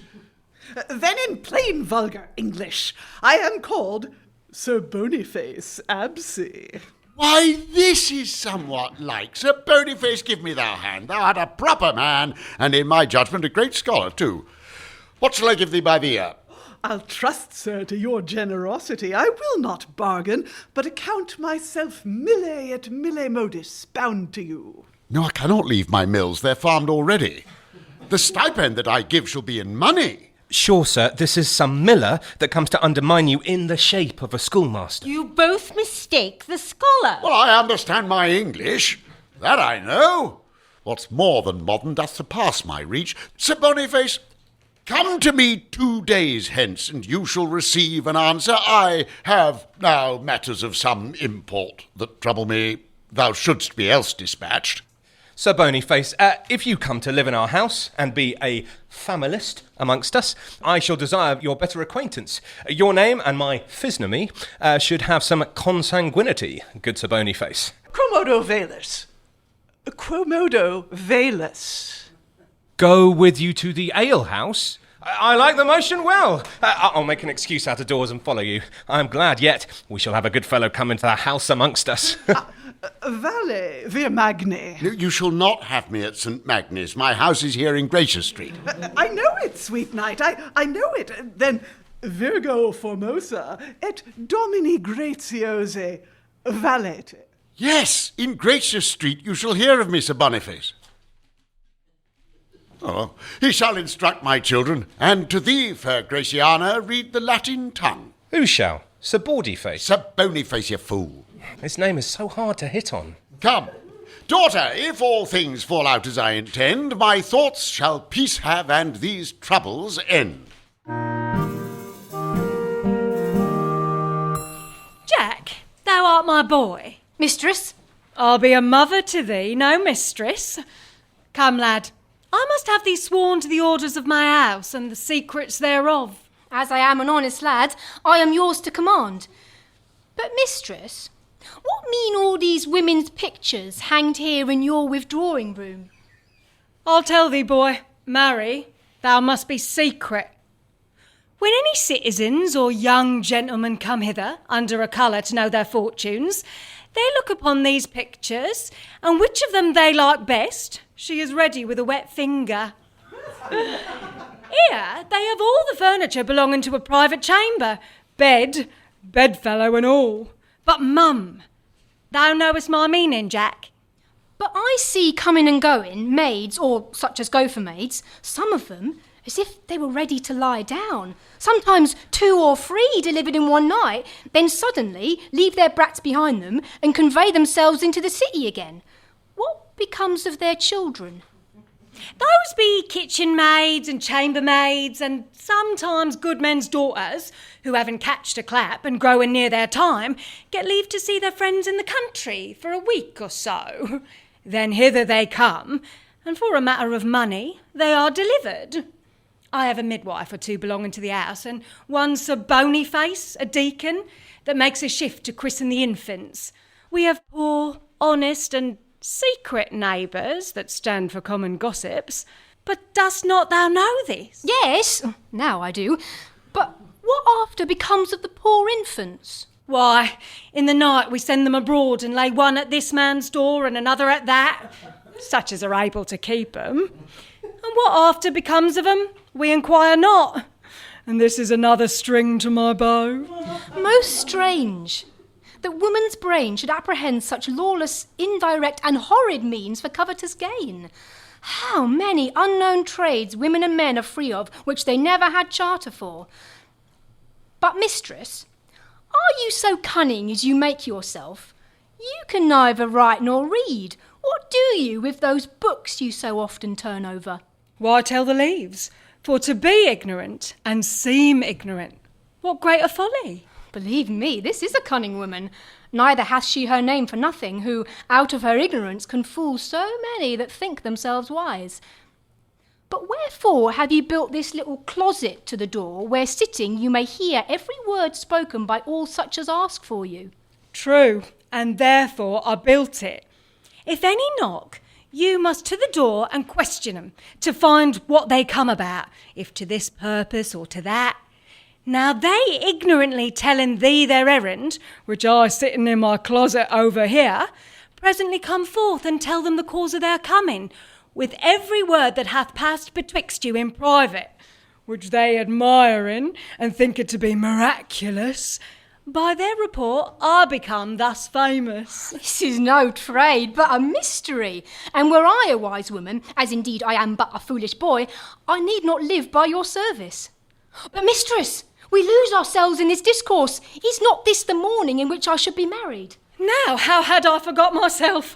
Then in plain vulgar English, I am called Sir Boniface Absey. Why, this is somewhat like. Sir Boniface, give me thou hand. Thou art a proper man, and in my judgment a great scholar too. What shall I give thee by the ear? I'll trust, sir, to your generosity. I will not bargain, but account myself mille et mille modis bound to you. No, I cannot leave my mills. They're farmed already. The stipend that I give shall be in money. Sure, sir, this is some miller that comes to undermine you in the shape of a schoolmaster. You both mistake the scholar. Well, I understand my English. That I know. What's more than modern doth surpass my reach. Sir Boniface, come to me 2 days hence, and you shall receive an answer. I have now matters of some import that trouble me. Thou shouldst be else dispatched. Sir Boniface, if you come to live in our house and be a familist amongst us, I shall desire your better acquaintance. Your name and my physiognomy should have some consanguinity, good Sir Boniface. Quomodo valus. Quomodo valus. Go with you to the alehouse? I like the motion well. I'll make an excuse out of doors and follow you. I am glad yet we shall have a good fellow come into the house amongst us. Vale, vir Magni. No, you shall not have me at St. Magni's. My house is here in Gracious Street. I know it, sweet knight. I know it. Then Virgo Formosa et Domini Gratiose valete. Yes, in Gracious Street you shall hear of me, Sir Boniface. Oh, he shall instruct my children, and to thee, fair Gratiana, read the Latin tongue. Who shall? Sir Boniface? Sir Boniface, you fool. His name is so hard to hit on. Come, daughter, if all things fall out as I intend, my thoughts shall peace have and these troubles end. Jack, thou art my boy. Mistress? I'll be a mother to thee, no mistress. Come, lad, I must have thee sworn to the orders of my house and the secrets thereof. As I am an honest lad, I am yours to command. But, mistress, what mean all these women's pictures hanged here in your withdrawing room? I'll tell thee, boy, marry, thou must be secret. When any citizens or young gentlemen come hither under a colour to know their fortunes, they look upon these pictures, and which of them they like best, she is ready with a wet finger. Here they have all the furniture belonging to a private chamber, bed, bedfellow and all. But, mum, thou knowest my meaning, Jack. But I see coming and going maids, or such as go for maids, some of them, as if they were ready to lie down. Sometimes 2 or 3 delivered in one night, then suddenly leave their brats behind them and convey themselves into the city again. What becomes of their children? Those be kitchen maids and chambermaids, and sometimes good men's daughters, who having catched a clap and growing near their time, get leave to see their friends in the country for a week or so. Then hither they come, and for a matter of money, they are delivered. I have a midwife or 2 belonging to the house, and one Sir Boniface, a deacon, that makes a shift to christen the infants. We have poor, honest, and secret neighbours that stand for common gossips. But dost not thou know this? Yes, now I do. But what after becomes of the poor infants? Why, in the night we send them abroad and lay one at this man's door and another at that. such as are able to keep 'em. And what after becomes of 'em, we inquire not. And this is another string to my bow. Most strange that woman's brain should apprehend such lawless, indirect, and horrid means for covetous gain. How many unknown trades women and men are free of, which they never had charter for. But, mistress, are you so cunning as you make yourself? You can neither write nor read. What do you with those books you so often turn over? Why tell the leaves? For to be ignorant and seem ignorant, what greater folly? Believe me, this is a cunning woman. Neither hath she her name for nothing, who, out of her ignorance, can fool so many that think themselves wise. But wherefore have you built this little closet to the door, where sitting you may hear every word spoken by all such as ask for you? True, and therefore I built it. If any knock, you must to the door and question 'em, to find what they come about, if to this purpose or to that. Now they ignorantly telling thee their errand, which I sitting in my closet over here, presently come forth and tell them the cause of their coming, with every word that hath passed betwixt you in private, which they admiring and think it to be miraculous. By their report I become thus famous. This is no trade, but a mystery. And were I a wise woman, as indeed I am but a foolish boy, I need not live by your service. But mistress, we lose ourselves in this discourse. Is not this the morning in which I should be married? Now, how had I forgot myself?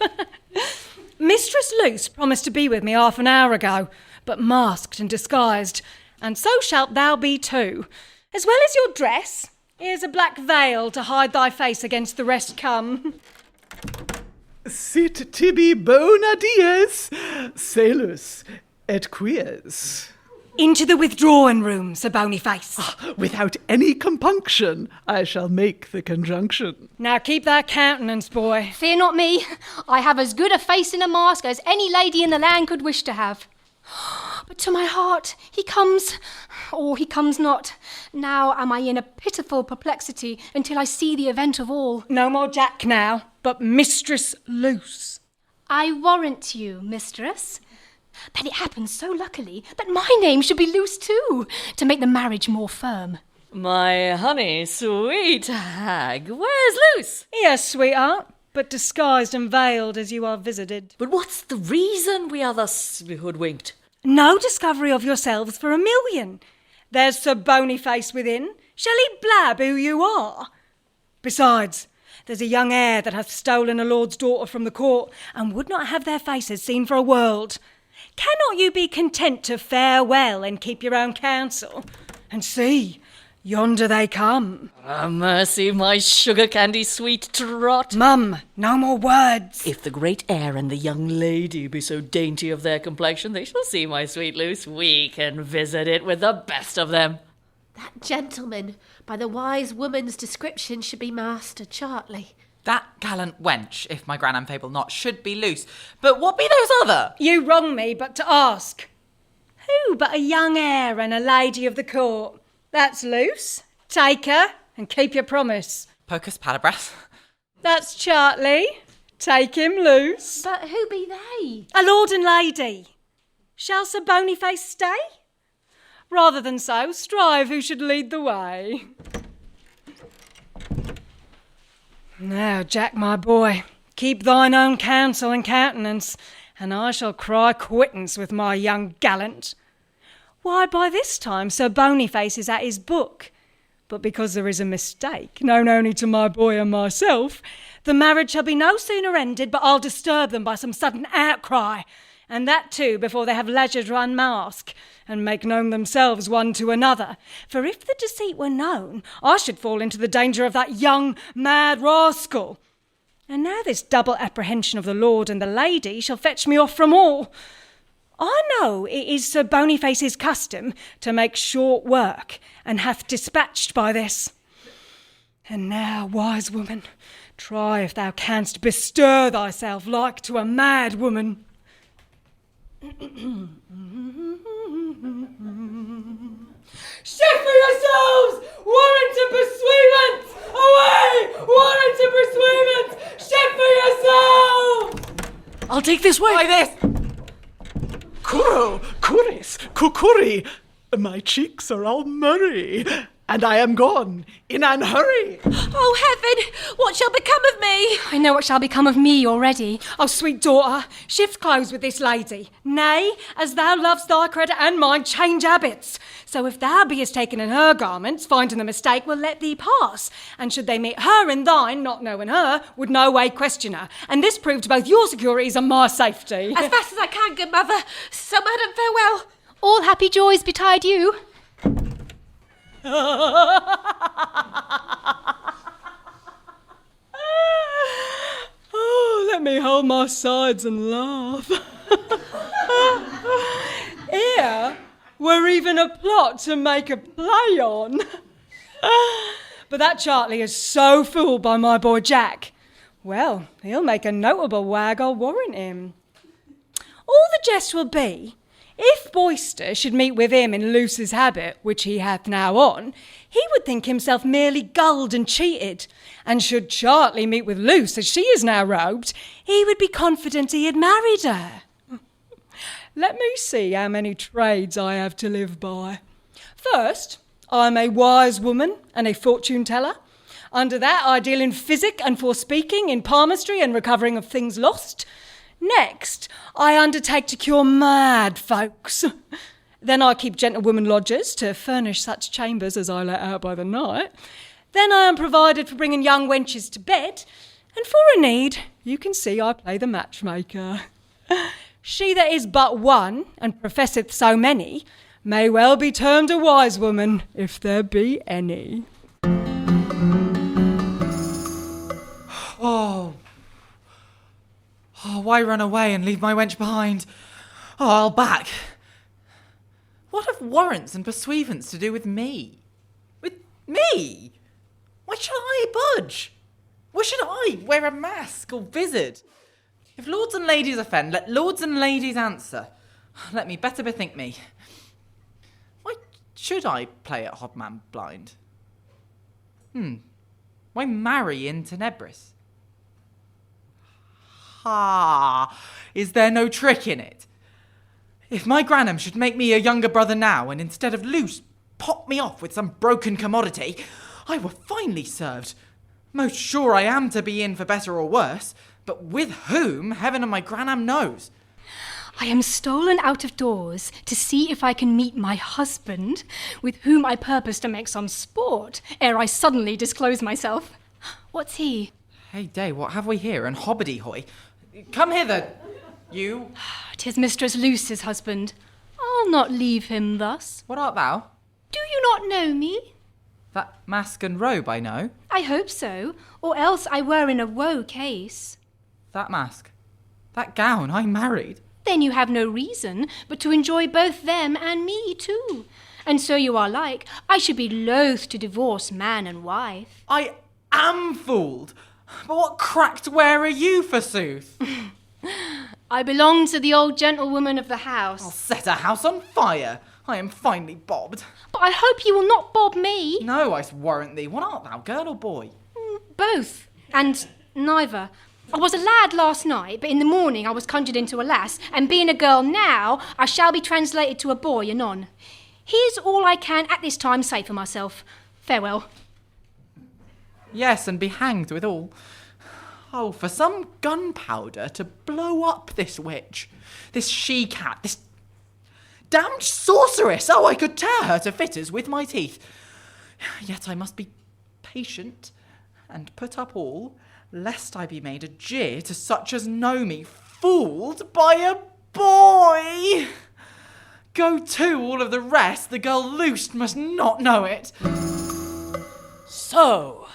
Mistress Luce promised to be with me half an hour ago, but masked and disguised, and so shalt thou be too. As well as your dress, here's a black veil to hide thy face against the rest come. Sit tibi bona dies, salus et quies. Into the withdrawing room, Sir Boniface. Without any compunction, I shall make the conjunction. Now keep that countenance, boy. Fear not me. I have as good a face in a mask as any lady in the land could wish to have. But to my heart, he comes, or he comes not. Now am I in a pitiful perplexity until I see the event of all. No more Jack now, but Mistress Luce. I warrant you, mistress, that it happens so luckily that my name should be Luce too, to make the marriage more firm. My honey, sweet hag, where's Luce? Yes, sweetheart, but disguised and veiled as you are visited. But what's the reason we are thus hoodwinked? No discovery of yourselves for $1,000,000. There's Sir Boniface within. Shall he blab who you are? Besides, there's a young heir that hath stolen a lord's daughter from the court, and would not have their faces seen for a world. Cannot you be content to fare well and keep your own counsel? And see, yonder they come. Mercy, my sugar candy sweet trot. Mum, no more words. If the great heir and the young lady be so dainty of their complexion, they shall see my sweet Luce. We can visit it with the best of them. That gentleman, by the wise woman's description, should be Master Chartley. That gallant wench, if my Granham fable not, should be Luce. But what be those other? You wrong me but to ask. Who but a young heir and a lady of the court? That's Luce. Take her and keep your promise. Pocus Palabras. That's Chartley. Take him, Luce. But who be they? A lord and lady. Shall Sir Boniface stay? Rather than so, strive who should lead the way. Now, Jack, my boy, keep thine own counsel and countenance, and I shall cry quittance with my young gallant. Why, by this time Sir Boniface is at his book. But because there is a mistake, known only to my boy and myself, the marriage shall be no sooner ended but I'll disturb them by some sudden outcry, and that too before they have leisure to unmask, and make known themselves one to another. For if the deceit were known, I should fall into the danger of that young mad rascal. And now this double apprehension of the lord and the lady shall fetch me off from all. I know it is Sir Boniface's custom to make short work, and hath dispatched by this. And now, wise woman, try if thou canst bestir thyself like to a mad woman. Shift for yourselves! Warrant of pursuivant! Away! Warrant of pursuivant! Shift for yourselves! I'll take this way. Like this. Kuro, kuris, kukuri. My cheeks are all murry, and I am gone in an hurry. Oh, heaven! What shall become of me? I know what shall become of me already. Oh, sweet daughter, shift clothes with this lady. Nay, as thou lovest thy credit and mine, change habits. So if thou beest taken in her garments, finding the mistake will let thee pass. And should they meet her in thine, not knowing her, would no way question her. And this proved both your securities and my safety. As fast as I can, good mother. So, madam, farewell. All happy joys betide you. Oh, let me hold my sides and laugh. Here, we're even a plot to make a play on. But that Chartley is so fooled by my boy Jack. Well, he'll make a notable wag, I'll warrant him. All the jest will be, if Boyster should meet with him in Luce's habit, which he hath now on, he would think himself merely gulled and cheated. And should Chartley meet with Luce, as she is now robed, he would be confident he had married her. Let me see how many trades I have to live by. First, I'm a wise woman and a fortune teller. Under that, I deal in physic and forespeaking, in palmistry and recovering of things lost. Next, I undertake to cure mad folks. Then I keep gentlewomen lodgers to furnish such chambers as I let out by the night. Then I am provided for bringing young wenches to bed. And for a need, you can see I play the matchmaker. She that is but one, and professeth so many, may well be termed a wise woman, if there be any. Why run away and leave my wench behind? I'll back. What have warrants and pursuivants to do with me? With me? Why should I budge? Why should I wear a mask or vizard? If lords and ladies offend, let lords and ladies answer. Let me better bethink me. Why should I play at hodman blind? Why marry in Tenebris? Ha! Is there no trick in it? If my Granham should make me a younger brother now, and instead of Luce, pop me off with some broken commodity, I were finely served. Most sure I am to be in for better or worse, but with whom, heaven and my Granham knows. I am stolen out of doors to see if I can meet my husband, with whom I purpose to make some sport, ere I suddenly disclose myself. What's he? Hey day, what have we here? And hobbity-hoy. Come hither, you. 'Tis Mistress Luce's husband. I'll not leave him thus. What art thou? Do you not know me? That mask and robe I know. I hope so, or else I were in a woe case. That mask, that gown, I married. Then you have no reason but to enjoy both them and me too. And so you are like, I should be loath to divorce man and wife. I am fooled. But what cracked where are you, forsooth? I belong to the old gentlewoman of the house. I'll set a house on fire. I am finely bobbed. But I hope you will not bob me. No, I warrant thee. What art thou, girl or boy? Both, and neither. I was a lad last night, but in the morning I was conjured into a lass, and being a girl now, I shall be translated to a boy anon. Here's all I can at this time say for myself. Farewell. Yes, and be hanged withal. Oh, for some gunpowder to blow up this witch, this she-cat, this damned sorceress. Oh, I could tear her to fitters with my teeth. Yet I must be patient and put up all, lest I be made a jeer to such as know me, fooled by a boy. Go to all of the rest, the girl Luce must not know it. So,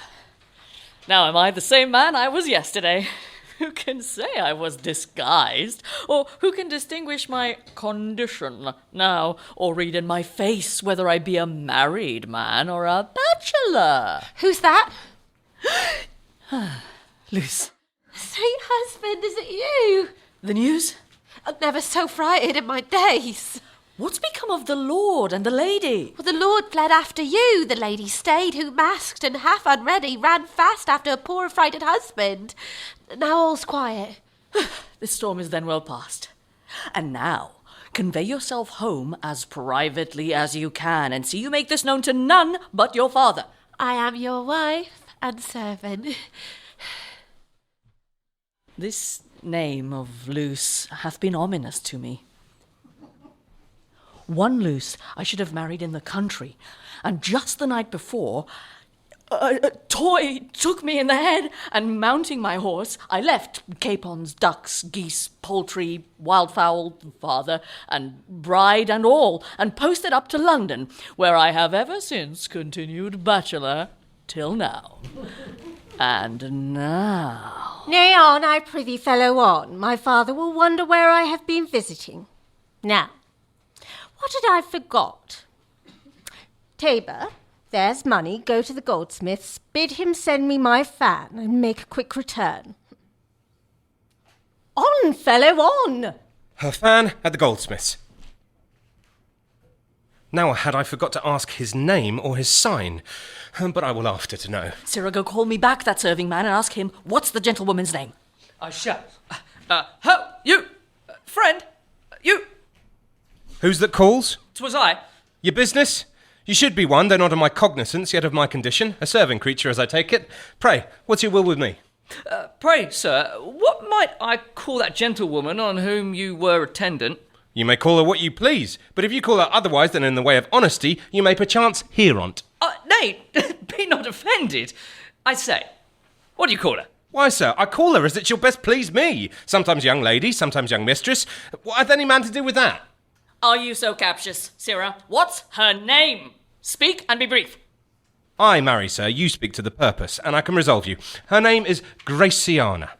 now am I the same man I was yesterday? Who can say I was disguised? Or who can distinguish my condition now, or read in my face whether I be a married man or a bachelor? Who's that? Luce. Sweet husband, is it you? The news? I've never so frighted in my days. What's become of the lord and the lady? Well, the lord fled after you. The lady stayed, who masked and half unready ran fast after a poor frighted husband. Now all's quiet. This storm is then well past. And now, convey yourself home as privately as you can, and see you make this known to none but your father. I am your wife and servant. This name of Luce hath been ominous to me. One Luce I should have married in the country, and just the night before, a toy took me in the head, and mounting my horse, I left capons, ducks, geese, poultry, wildfowl, father, and bride and all, and posted up to London, where I have ever since continued bachelor till now. And now... Nay, on, I prithee, fellow, on. My father will wonder where I have been visiting. Now, what had I forgot? Tabor, there's money. Go to the goldsmith's, bid him send me my fan, and make a quick return. On, fellow, on! Her fan at the goldsmith's. Now had I forgot to ask his name or his sign, but I will after to know. Sirrah, go call me back that serving man and ask him, what's the gentlewoman's name? I shall. You! Friend! You! Who's that calls? 'Twas I. Your business? You should be one, though not of my cognizance, yet of my condition, a serving creature as I take it. Pray, what's your will with me? Pray, sir, what might I call that gentlewoman on whom you were attendant? You may call her what you please, but if you call her otherwise than in the way of honesty, you may perchance hear on't. Nay, be not offended. I say, what do you call her? Why, sir, I call her as it shall best please me. Sometimes young lady, sometimes young mistress. What hath any man to do with that? Are you so captious, Sirrah? What's her name? Speak and be brief. I marry, sir, you speak to the purpose, and I can resolve you. Her name is Gratiana.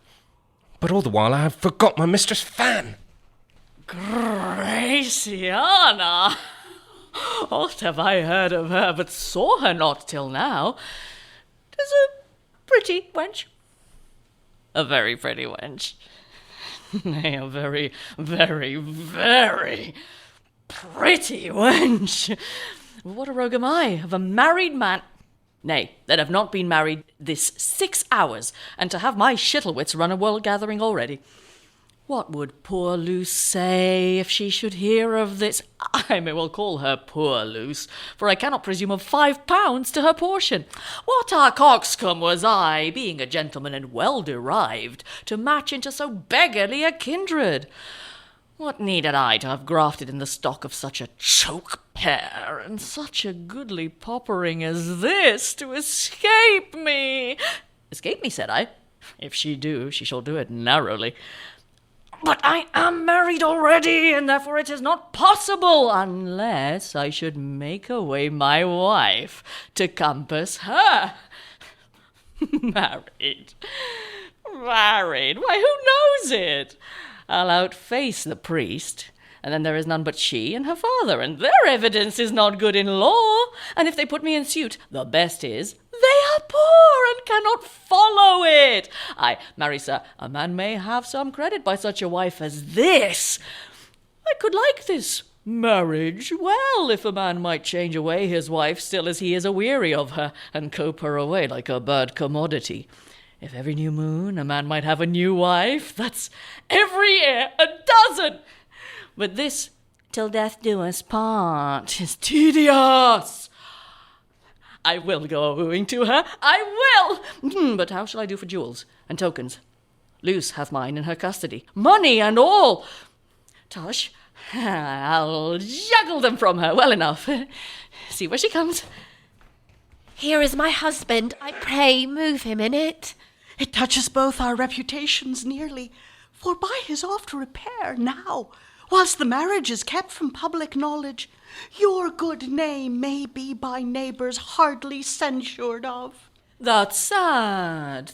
But all the while I have forgot my mistress' fan. Gratiana? Oft have I heard of her, but saw her not till now. 'Tis a pretty wench. A very pretty wench. Nay, a very, very, very pretty wench. What a rogue am I, of a married man, nay, that have not been married this 6 hours, and to have my shittlewits run a wool-gathering already. What would poor Luce say if she should hear of this? I may well call her poor Luce, for I cannot presume of £5 to her portion. What a coxcomb was I, being a gentleman and well derived, to match into so beggarly a kindred? What needed I to have grafted in the stock of such a choke pear, and such a goodly poppering as this, to escape me? Escape me, said I. If she do, she shall do it narrowly. But I am married already, and therefore it is not possible, unless I should make away my wife to compass her. Married. Married? Why, who knows it? I'll outface the priest, and then there is none but she and her father, and their evidence is not good in law. And if they put me in suit, the best is they are poor and cannot follow it. Ay, marry, sir, a man may have some credit by such a wife as this. I could like this marriage well, if a man might change away his wife still as he is aweary of her, and cope her away like a bird commodity. If every new moon a man might have a new wife, that's every year a dozen. But this, till death do us part, is tedious. I will go a-wooing to her, I will! But how shall I do for jewels and tokens? Luce hath mine in her custody, money and all. Tush, I'll juggle them from her well enough. See where she comes. Here is my husband. I pray, move him in it. It touches both our reputations nearly, for by his oft repair now, whilst the marriage is kept from public knowledge, your good name may be by neighbours hardly censured of. That's sad,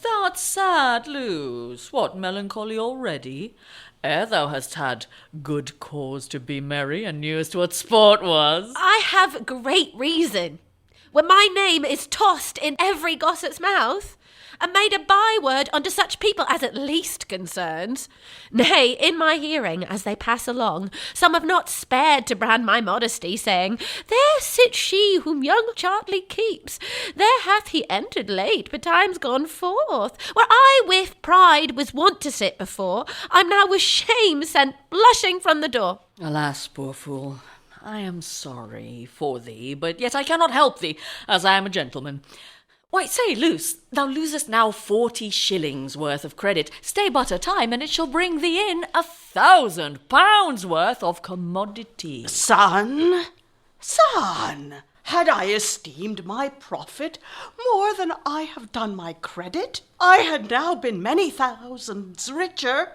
Luce. What, melancholy already? Ere thou hast had good cause to be merry, and knewest what sport was. I have great reason. When my name is tossed in every gossip's mouth, and made a byword unto such people as at least concerns. Nay, in my hearing, as they pass along, some have not spared to brand my modesty, saying, There sits she whom young Chartley keeps. There hath he entered late, betimes gone forth. Where I with pride was wont to sit before, I'm now with shame sent blushing from the door. Alas, poor fool, I am sorry for thee, but yet I cannot help thee, as I am a gentleman. Why, say, Luce, thou losest now 40 shillings worth of credit. Stay but a time, and it shall bring thee in 1,000 pounds worth of commodity. Son, had I esteemed my profit more than I have done my credit, I had now been many thousands richer.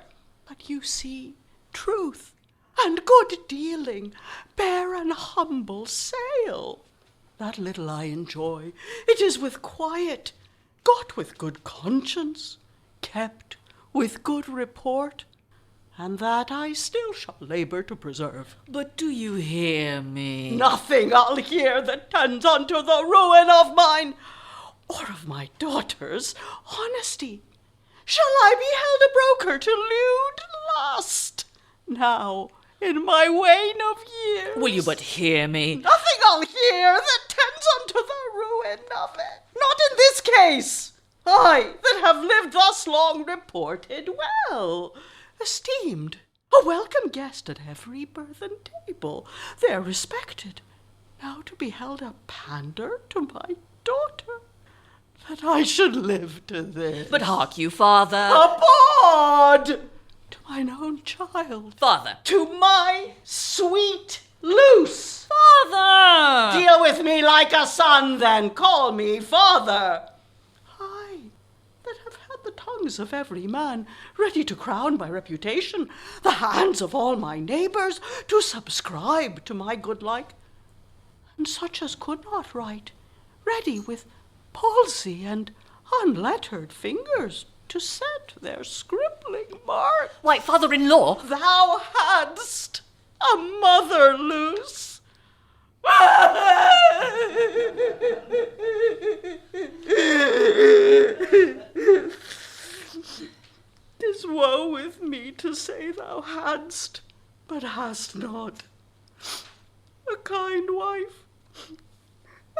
But you see, truth and good dealing bear an humble sale. That little I enjoy, it is with quiet, got with good conscience, kept with good report, and that I still shall labour to preserve. But do you hear me? Nothing I'll hear that tends unto the ruin of mine, or of my daughter's honesty. Shall I be held a broker to lewd lust? Now, in my wane of years. Will you but hear me? Nothing I'll hear that tends unto the ruin of it. Not in this case. I, that have lived thus long, reported well, esteemed, a welcome guest at every burthen table. They're respected. Now to be held a pander to my daughter, that I should live to this. But hark you, father. A bawd! To mine own child. Father. To my sweet Luce. Father! Deal with me like a son, then. Call me father. I, that have had the tongues of every man ready to crown my reputation, the hands of all my neighbours to subscribe to my good like, and such as could not write, ready with palsy and unlettered fingers to set their scribbling mark. Why, father-in-law! Thou hadst a mother, Luce. 'Tis woe with me to say thou hadst, but hast not. A kind wife,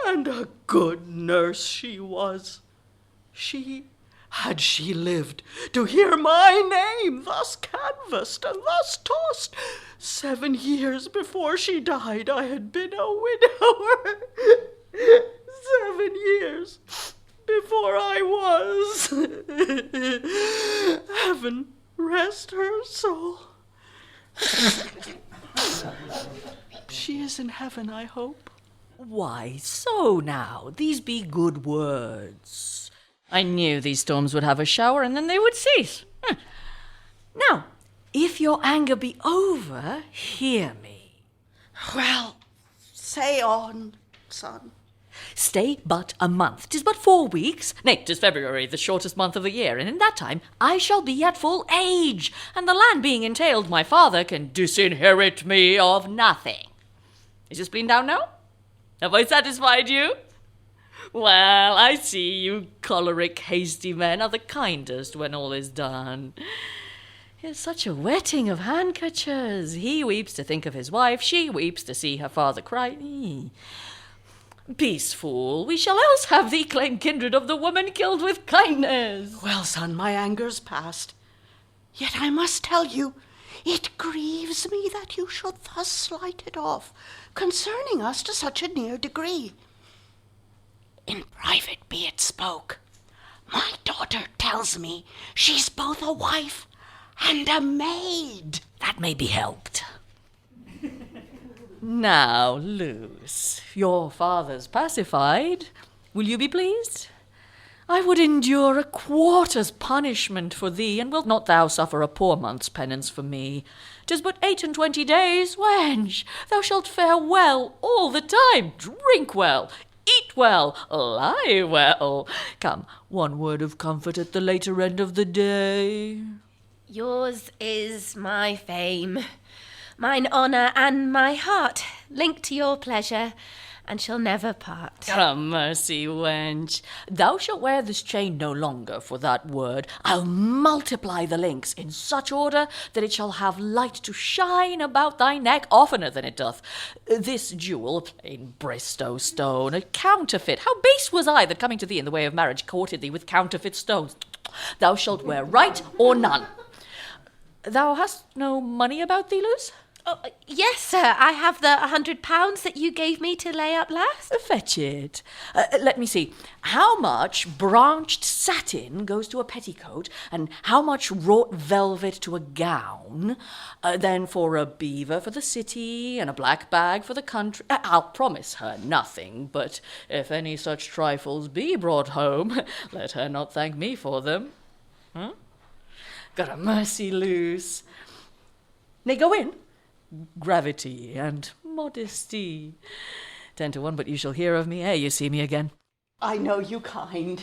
and a good nurse she was. Had she lived to hear my name thus canvassed and thus tossed, 7 years before she died I had been a widower. 7 years before I was. Heaven rest her soul. She is in heaven, I hope. Why, so now, these be good words. I knew these storms would have a shower, and then they would cease. Now, if your anger be over, hear me. Well, say on, son. Stay but a month. 'Tis but 4 weeks. Nay, 'tis February, the shortest month of the year, and in that time I shall be at full age, and the land being entailed, my father can disinherit me of nothing. Is your spleen down now? Have I satisfied you? Well, I see you choleric, hasty men are the kindest when all is done. It's such a wetting of handkerchiefs. He weeps to think of his wife, she weeps to see her father cry. Peace, fool, we shall else have thee claim kindred of the woman killed with kindness. Well, son, my anger's past. Yet I must tell you, it grieves me that you should thus slight it off, concerning us to such a near degree. In private be it spoke. My daughter tells me she's both a wife and a maid. That may be helped. Now, Luce, your father's pacified. Will you be pleased? I would endure a quarter's punishment for thee, and wilt not thou suffer a poor month's penance for me? 'Tis but 28 days, wench. Thou shalt fare well all the time, drink well, eat well, lie well. Come, one word of comfort at the later end of the day. Yours is my fame. Mine honour and my heart, linked to your pleasure, and shall never part. Mercy, wench. Thou shalt wear this chain no longer for that word. I'll multiply the links in such order that it shall have light to shine about thy neck oftener than it doth. This jewel, plain Bristow stone, a counterfeit. How base was I that coming to thee in the way of marriage courted thee with counterfeit stones? Thou shalt wear right or none. Thou hast no money about thee, Luce? Oh, yes, sir. I have the £100 that you gave me to lay up last. Fetch it. Let me see. How much branched satin goes to a petticoat, and how much wrought velvet to a gown? Then for a beaver for the city, and a black bag for the country. I'll promise her nothing, but if any such trifles be brought home, let her not thank me for them. Huh? God a mercy, Luce. Nay, go in. Gravity and modesty. 10 to 1, but you shall hear of me ere you see me again. I know you kind.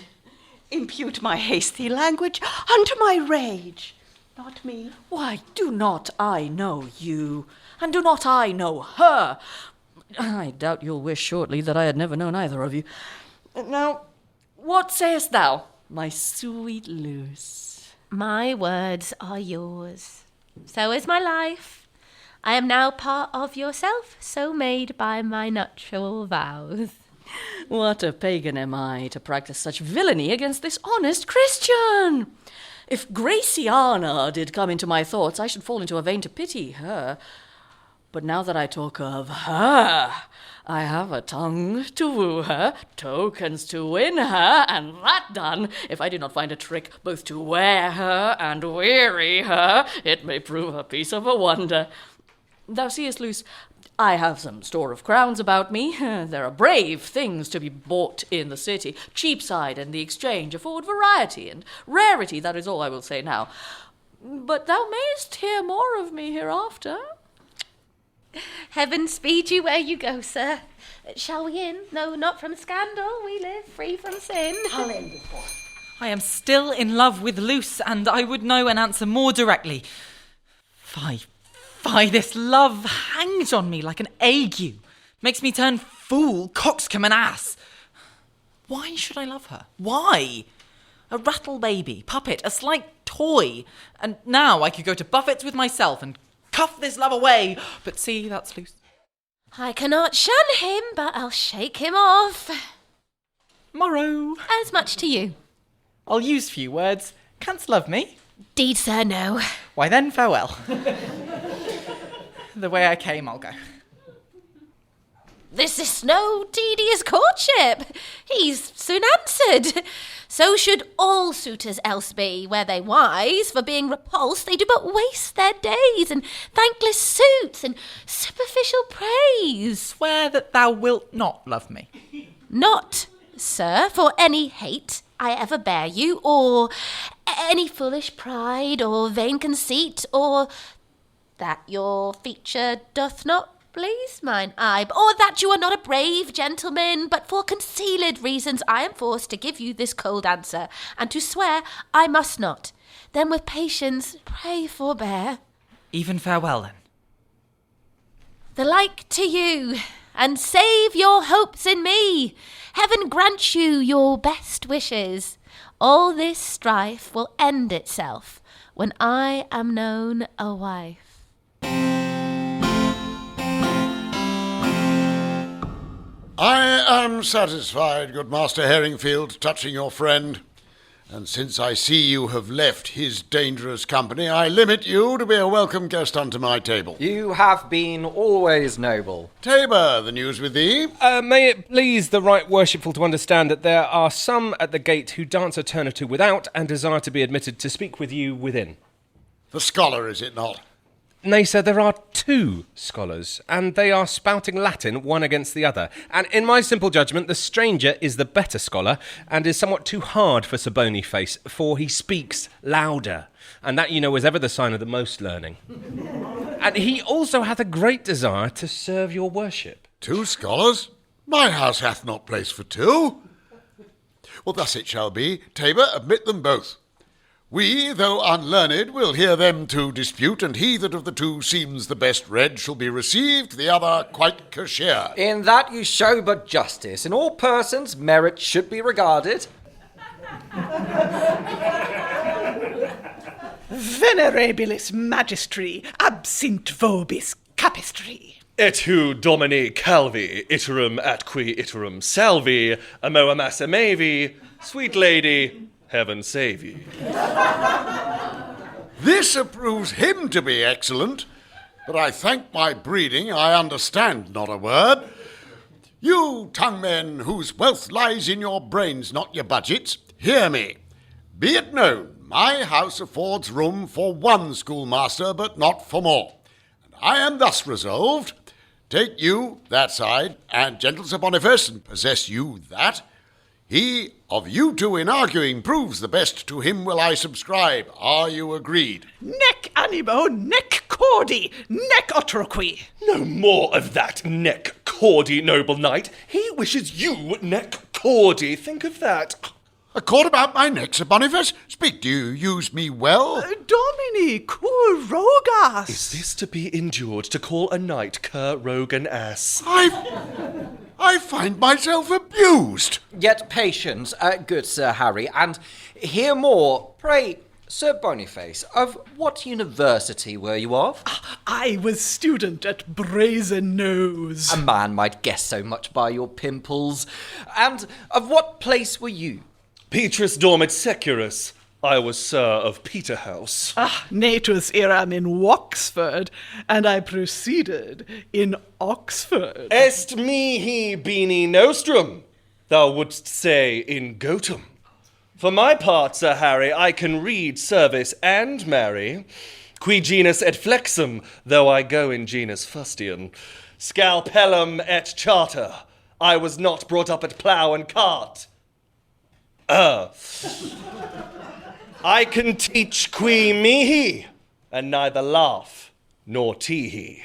Impute my hasty language unto my rage, not me. Why, do not I know you, and do not I know her? I doubt you'll wish shortly that I had never known either of you. Now, what sayest thou, my sweet Luce? My words are yours. So is my life. I am now part of yourself, so made by my nuptial vows. What a pagan am I to practice such villainy against this honest Christian! If Gratiana did come into my thoughts, I should fall into a vein to pity her. But now that I talk of her, I have a tongue to woo her, tokens to win her, and that done, if I do not find a trick both to wear her and weary her, it may prove a piece of a wonder. Thou seest, Luce, I have some store of crowns about me. There are brave things to be bought in the city. Cheapside and the Exchange afford variety and rarity, that is all I will say now. But thou mayest hear more of me hereafter. Heaven speed you where you go, sir. Shall we in? No, not from scandal. We live free from sin. I'll end it for. I am still in love with Luce, and I would know and answer more directly. Fie, this love hangs on me like an ague. Makes me turn fool, coxcomb and ass. Why should I love her? Why? A rattle baby, puppet, a slight toy. And now I could go to buffets with myself and cuff this love away. But see, that's Luce. I cannot shun him, but I'll shake him off. Morrow. As much to you. I'll use few words. Canst love me? Deed, sir, no. Why then, farewell. The way I came, I'll go. This is no tedious courtship. He's soon answered. So should all suitors else be, were they wise. For being repulsed, they do but waste their days in thankless suits and superficial praise. Swear that thou wilt not love me. Not, sir, for any hate I ever bear you, or any foolish pride, or vain conceit, or that your feature doth not please mine eye, or that you are not a brave gentleman, but for concealed reasons I am forced to give you this cold answer, and to swear I must not. Then with patience pray forbear. Even farewell, then. The like to you, and save your hopes in me. Heaven grant you your best wishes. All this strife will end itself when I am known a wife. I am satisfied, good Master Haringfield, touching your friend. And since I see you have left his dangerous company, I limit you to be a welcome guest unto my table. You have been always noble. Tabor, the news with thee. May it please the right worshipful to understand that there are some at the gate who dance a turn or two without and desire to be admitted to speak with you within. The scholar, is it not? Nay, sir, there are 2 scholars, and they are spouting Latin one against the other. And in my simple judgment, the stranger is the better scholar, and is somewhat too hard for Sir Boniface, for he speaks louder, and that, you know, is ever the sign of the most learning. And he also hath a great desire to serve your worship. 2 scholars? My house hath not place for 2. Well, thus it shall be. Tabor, admit them both. We, though unlearned, will hear them two dispute, and he that of the two seems the best read shall be received, the other quite cashier. In that you show but justice. In all persons, merit should be regarded. Venerabilis magistri, absint vobis capistri. Et hu domini calvi, iterum atqui iterum salvi, amo amassa mavi, sweet lady, heaven save ye. This approves him to be excellent, but I thank my breeding I understand not a word. You tongue-men whose wealth lies in your brains, not your budgets, hear me. Be it known, my house affords room for one schoolmaster, but not for more. And I am thus resolved, take you that side, and gentle Sir Boniface, and possess you that. He of you two in arguing proves the best, to him will I subscribe. Are you agreed? Nec animo, nec cordi, nec utroque. No more of that, nec cordi, noble knight. He wishes you nec cordi. Think of that. A cord about my neck, Sir Boniface? Speak, do you use me well? Domini, cur rogas. Is this to be endured, to call a knight cur rogue an ass? I find myself abused. Yet patience, good Sir Harry, and hear more. Pray, Sir Boniface, of what university were you of? I was student at Brazen Nose. A man might guess so much by your pimples. And of what place were you? Petrus dormit securus. I was Sir of Peterhouse. Natus eram in Woxford, and I proceeded in Oxford. Est mihi bene nostrum, thou wouldst say in Gotham. For my part, Sir Harry, I can read, service, and marry. Qui genus et flexum, though I go in genus fustian. Scalpellum et charter, I was not brought up at plough and cart. I can teach qui mihi, and neither laugh nor tee-hee.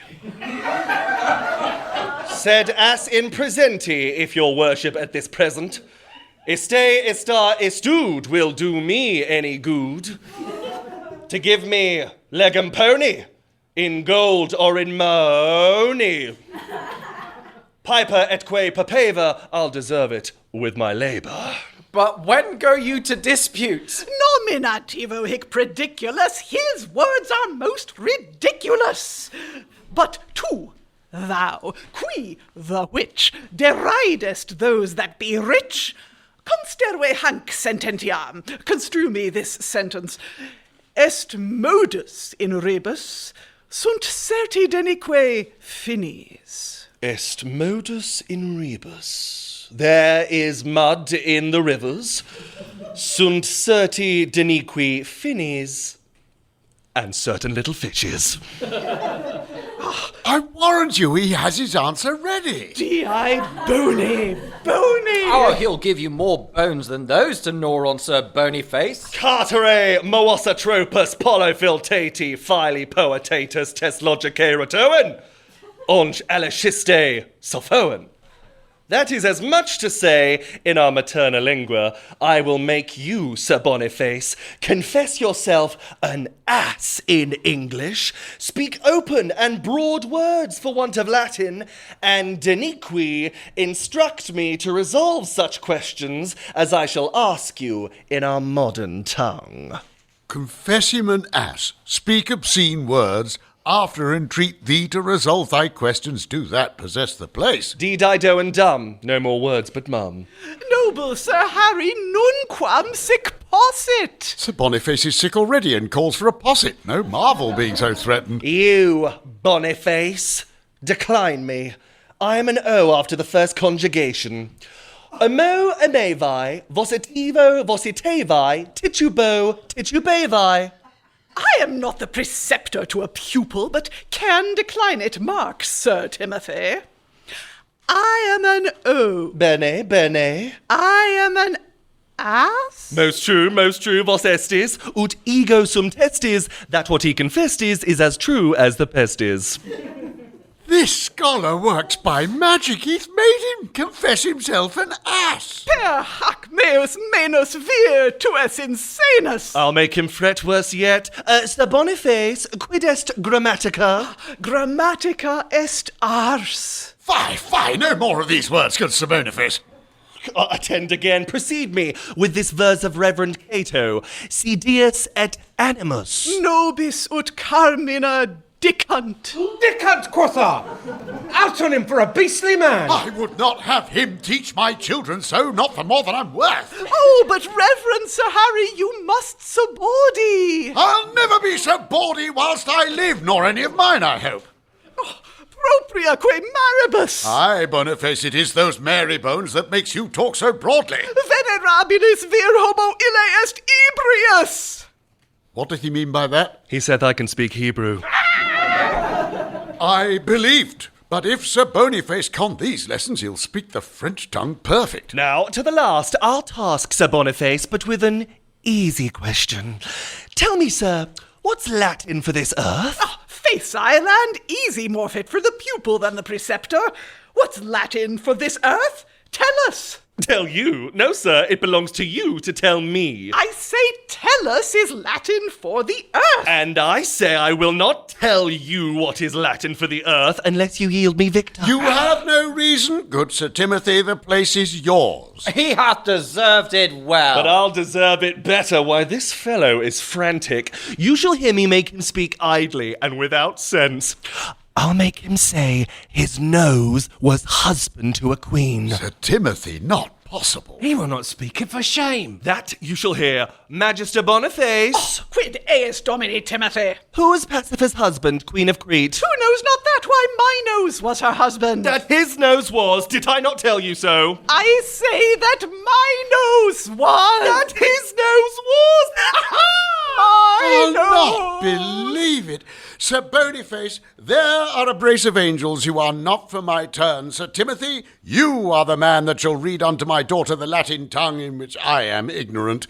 Sed as in presenti, if your worship at this present, iste ista istud will do me any good. To give me legum pony, in gold or in money. Piper etque papava, I'll deserve it with my labour. But when go you to dispute? Nominativo hic prediculus, his words are most ridiculous. But tu, thou, qui, the which, deridest those that be rich, consterve hanc sententiam, construe me this sentence, est modus in rebus, sunt certi denique finis. Est modus in rebus. There is mud in the rivers, sunt certi deniqui finis, and certain little fishes. I warrant you he has his answer ready. Di bony. Oh, he'll give you more bones than those to gnaw on, Sir Boniface. Cartere moosatropus polofiltati fili poetatus tes logicae rotoen, onge alishiste sophoen. That is as much to say, in our materna lingua, I will make you, Sir Boniface, confess yourself an ass in English, speak open and broad words for want of Latin, and deniqui instruct me to resolve such questions as I shall ask you in our modern tongue. Confess him an ass, speak obscene words, after entreat thee to resolve thy questions, do that possess the place. Dido and dumb, no more words but mum. Noble Sir Harry, nunquam sic possit. Sir Boniface is sick already and calls for a posset. No marvel being so threatened. You, Boniface, decline me. I am an O after the first conjugation. Amo amevi, vositivo vositevi, titubo titubevi. I am not the preceptor to a pupil, but can decline it. Mark, Sir Timothy. I am an O. Bene. I am an ass? Most true, vos estis, ut ego sum testis, that what he confessed is as true as the pest is. This scholar works by magic. He's made him confess himself an ass. Per hac meus menus vir tuus insanus. I'll make him fret worse yet. Sir Boniface, quid est grammatica? Grammatica est ars. Fie, no more of these words, good Sir Boniface. Attend again. Precede me with this verse of Reverend Cato. Si dies et animus. Nobis ut carmina dicant. Dicant, quotha! Out on him for a beastly man! I would not have him teach my children so, not for more than I'm worth. Oh, but Reverend Sir Harry, you must subordie. I'll never be so bawdy whilst I live, nor any of mine, I hope. Propriaque maribus. Aye, Boniface, it is those Mary bones that makes you talk so broadly. Venerabilis vir homo ille est ebrius. What doth he mean by that? He said I can speak Hebrew. I believed. But if Sir Boniface con these lessons, he'll speak the French tongue perfect. Now, to the last, I'll task Sir Boniface, but with an easy question. Tell me, sir, what's Latin for this earth? Facile and easy, more fit for the pupil than the preceptor. What's Latin for this earth? Tell us. Tell you? No, sir, it belongs to you to tell me. I say tellus is Latin for the earth. And I say I will not tell you what is Latin for the earth unless you yield me victor. You have no reason, good Sir Timothy, the place is yours. He hath deserved it well. But I'll deserve it better. Why, this fellow is frantic. You shall hear me make him speak idly and without sense. I'll make him say his nose was husband to a queen. Sir Timothy, not possible. He will not speak it for shame. That you shall hear. Magister Boniface. Quid eis Domini Timothy? Who is Pasiphae's husband, Queen of Crete? Who knows not that? Why, my nose was her husband. That his nose was. Did I not tell you so? I say that my nose was. That his nose was. I'll not believe it. Sir Boniface, there are a brace of angels who are not for my turn. Sir Timothy, you are the man that shall read unto my daughter the Latin tongue in which I am ignorant.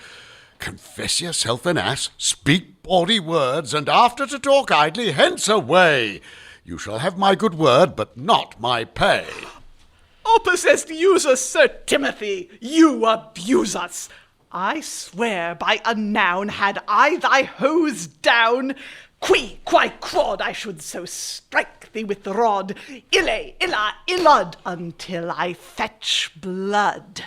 Confess yourself an ass, speak bawdy words, and after to talk idly, hence away. You shall have my good word, but not my pay. Opus est usus, Sir Timothy, you abuse us. I swear by a noun, had I thy hose down, qui, quae, quod, I should so strike thee with the rod, ille, illa, illud, until I fetch blood.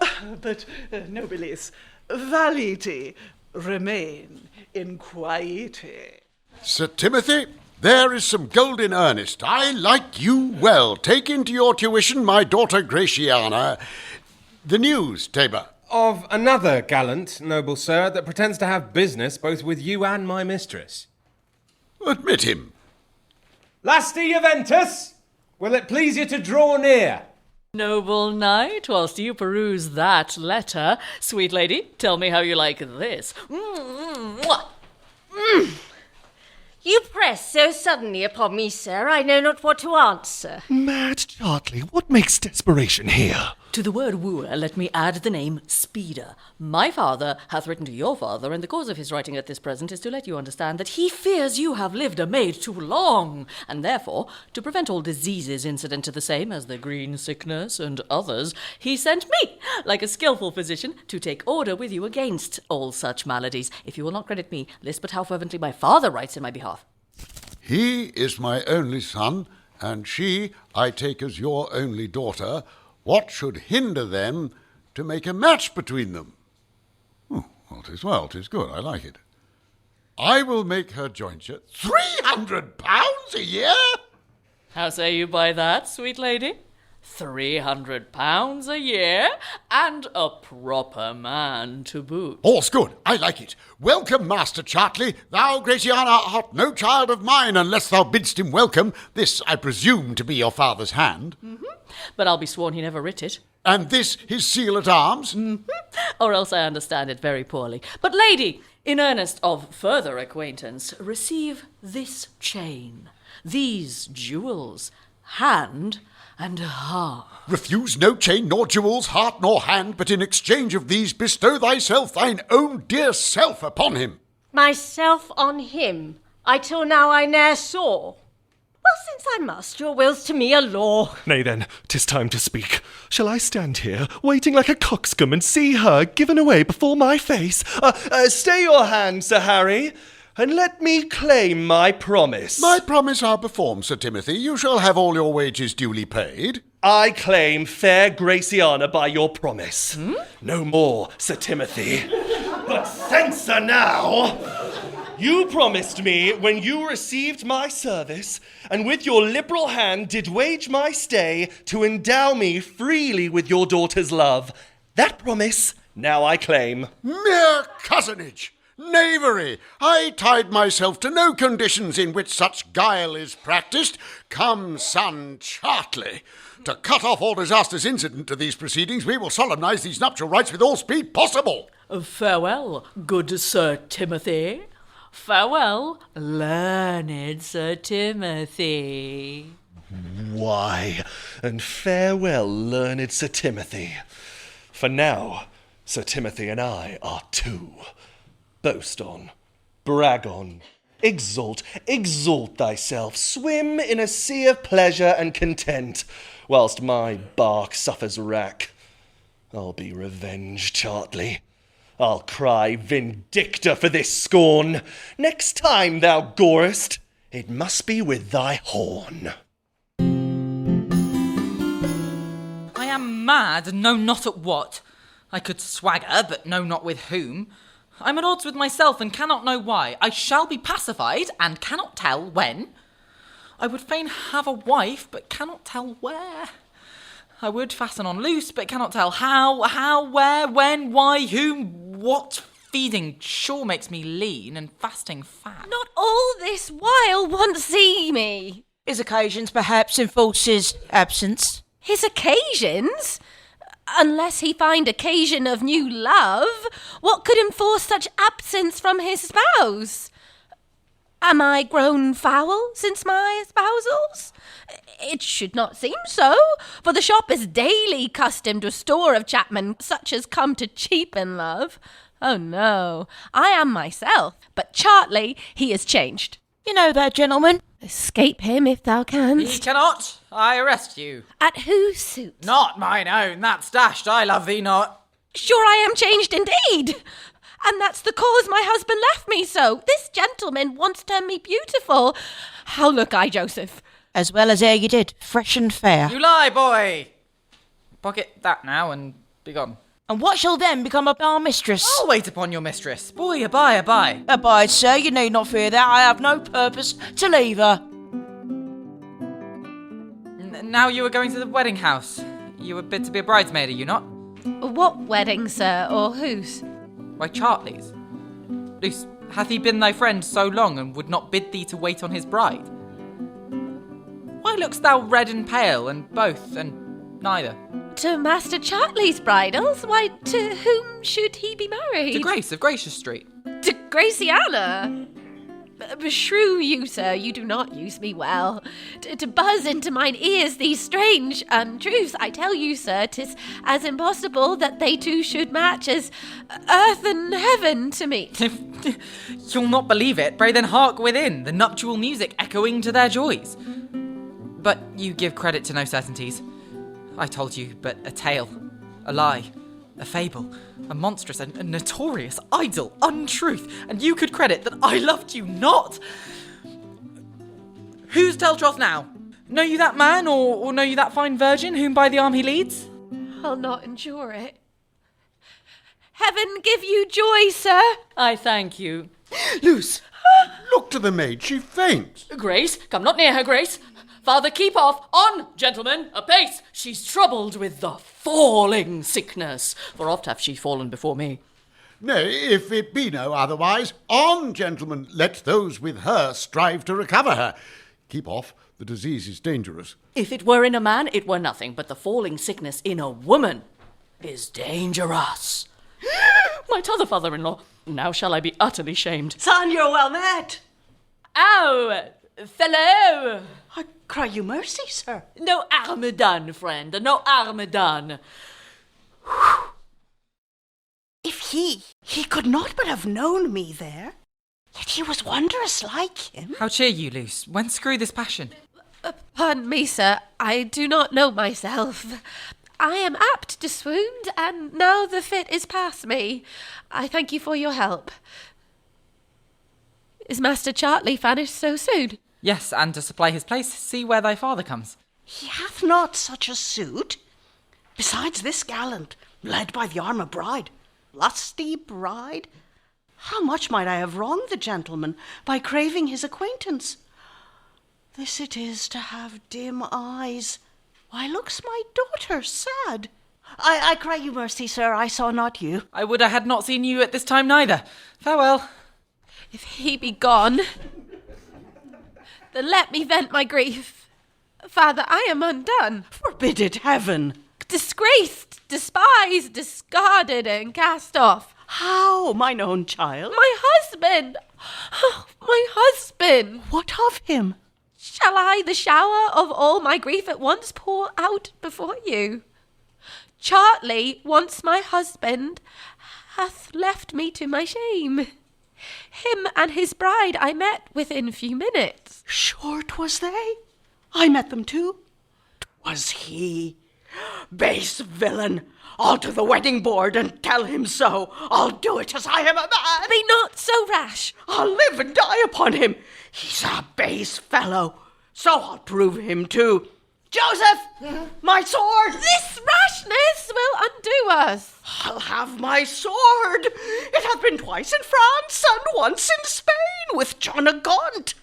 But, nobilis, valete, remain in quiete. Sir Timothy, there is some gold in earnest. I like you well. Take into your tuition my daughter Gratiana. The news, Tabor. Of another gallant, noble sir, that pretends to have business both with you and my mistress. Admit him. Lasty Juventus, will it please you to draw near? Noble knight, whilst you peruse that letter, sweet lady, tell me how you like this. You press so suddenly upon me, sir, I know not what to answer. Mad Chartley, what makes desperation here? To the word wooer, let me add the name Speeder. My father hath written to your father, and the cause of his writing at this present is to let you understand that he fears you have lived a maid too long, and therefore, to prevent all diseases incident to the same as the green sickness and others, he sent me, like a skilful physician, to take order with you against all such maladies. If you will not credit me, list but how fervently my father writes in my behalf. He is my only son, and she I take as your only daughter. What should hinder them to make a match between them? Oh, well, 'tis good, I like it. I will make her jointure. £300 a year? How say you by that, sweet lady? £300 a year, and a proper man to boot. All's good, I like it. Welcome, Master Chartley. Thou, Gratiana, art no child of mine, unless thou bidst him welcome. This, I presume, to be your father's hand. Mm-hmm. But I'll be sworn he never writ it. And this his seal at arms? Mm-hmm. Or else I understand it very poorly. But, lady, in earnest of further acquaintance, receive this chain, these jewels, hand and heart. Refuse no chain, nor jewels, heart, nor hand, but in exchange of these bestow thyself, thine own dear self, upon him. Myself on him, I till now I ne'er saw. Well, since I must, your will's to me a law. Nay then, 'tis time to speak. Shall I stand here, waiting like a coxcomb, and see her given away before my face? Stay your hand, Sir Harry, and let me claim my promise. My promise I'll perform, Sir Timothy. You shall have all your wages duly paid. I claim fair Gratiana by your promise. No more, Sir Timothy. But censor now! You promised me when you received my service, and with your liberal hand did wage my stay, to endow me freely with your daughter's love. That promise now I claim. Mere cousinage! Knavery! I tied myself to no conditions in which such guile is practised. Come, son Chartley. To cut off all disastrous incident to these proceedings, we will solemnise these nuptial rites with all speed possible. Farewell, good Sir Timothy. Farewell, learned Sir Timothy. Why, and farewell, learned Sir Timothy. For now, Sir Timothy and I are two. Boast on, brag on, exalt thyself, swim in a sea of pleasure and content, whilst my bark suffers wrack. I'll be revenged, Chartley. I'll cry vindicta for this scorn. Next time thou gorest, it must be with thy horn. I am mad, and know not at what. I could swagger, but know not with whom. I'm at odds with myself, and cannot know why. I shall be pacified, and cannot tell when. I would fain have a wife, but cannot tell where. I would fasten on Luce, but cannot tell how, where, when, why, whom, what. Feeding sure makes me lean, and fasting fat. Not all this while once see me. His occasions perhaps enforce his absence. His occasions? Unless he find occasion of new love, what could enforce such absence from his spouse? Am I grown foul since my espousals? It should not seem so, for the shop is daily customed to a store of chapmen such as come to cheapen love. Oh no, I am myself, but Chartley he is changed. You know that, gentleman. Escape him if thou canst. He cannot. I arrest you. At whose suit? Not mine own. That's dashed. I love thee not. Sure I am changed indeed. And that's the cause my husband left me so. This gentleman once termed me beautiful. How look I, Joseph? As well as ere you did, fresh and fair. You lie, boy. Pocket that now and be gone. And what shall then become of our mistress? I'll wait upon your mistress. Boy, abide. Abide, sir, you need not fear that. I have no purpose to leave her. Now you are going to the wedding house. You were bid to be a bridesmaid, are you not? What wedding, sir, or whose? Why, Chartley's. Luce, hath he been thy friend so long, and would not bid thee to wait on his bride? Why look'st thou red and pale, and both, and neither? To Master Chartley's bridals? Why, to whom should he be married? To Grace of Gracious Street. To Gratiana? Beshrew you, sir, you do not use me well. To buzz into mine ears these strange untruths, I tell you, sir, 'tis as impossible that they two should match as earth and heaven to meet. You'll not believe it, pray then hark within, the nuptial music echoing to their joys. But you give credit to no certainties. I told you but a tale, a lie, a fable, a monstrous and notorious idle untruth, and you could credit that I loved you not. Whose tell troth now? Know you that man, or know you that fine virgin whom by the arm he leads? I'll not endure it. Heaven give you joy, sir. I thank you. Luce, look to the maid, she faints. Grace, come not near her, Grace. Father, keep off. On, gentlemen, apace. She's troubled with the falling sickness, for oft hath she fallen before me. Nay, if it be no otherwise, on, gentlemen, let those with her strive to recover her. Keep off, the disease is dangerous. If it were in a man, it were nothing, but the falling sickness in a woman is dangerous. My t'other father-in-law, now shall I be utterly shamed. Son, you're well met. Ow, fellow! I cry you mercy, sir. No harm done, friend, no harm done. If he could not but have known me there, yet he was wondrous like him. How cheer you, Luce? When screw this passion? Pardon me, sir, I do not know myself. I am apt to swoon, and now the fit is past me. I thank you for your help. Is Master Chartley vanished so soon? Yes, and to supply his place, see where thy father comes. He hath not such a suit. Besides this gallant, led by the armour bride, lusty bride, how much might I have wronged the gentleman by craving his acquaintance? This it is to have dim eyes. Why looks my daughter sad? I cry you mercy, sir, I saw not you. I would I had not seen you at this time neither. Farewell. If he be gone, then let me vent my grief. Father, I am undone. Forbid it, heaven. Disgraced, despised, discarded, and cast off. How, mine own child? My husband! Oh, my husband! What of him? Shall I the shower of all my grief at once pour out before you? Chartley, once my husband, hath left me to my shame. Him and his bride I met within few minutes. Sure 'twas they? I met them too. 'Twas he. Base villain! I'll to the wedding board and tell him so. I'll do it as I am a man. Be not so rash. I'll live and die upon him. He's a base fellow, so I'll prove him too. Joseph, my sword! This rashness will undo us. I'll have my sword. It hath been twice in France and once in Spain with John of Gaunt.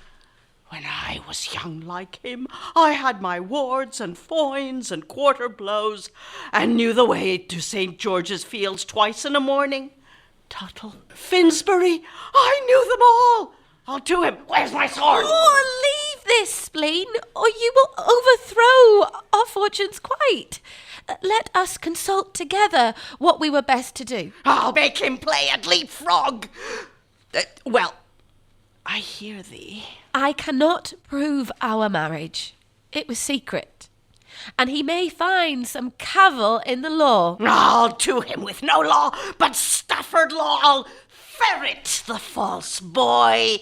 When I was young like him, I had my wards and foins and quarter blows, and knew the way to St. George's Fields twice in a morning. Tuttle, Finsbury, I knew them all. I'll do him. Where's my sword? Oh, leave this spleen, or you will overthrow our fortunes quite. Let us consult together what we were best to do. I'll make him play at leapfrog. Well, I hear thee. I cannot prove our marriage. It was secret. And he may find some cavil in the law. I'll to him with no law, but Stafford law. I'll ferret the false boy.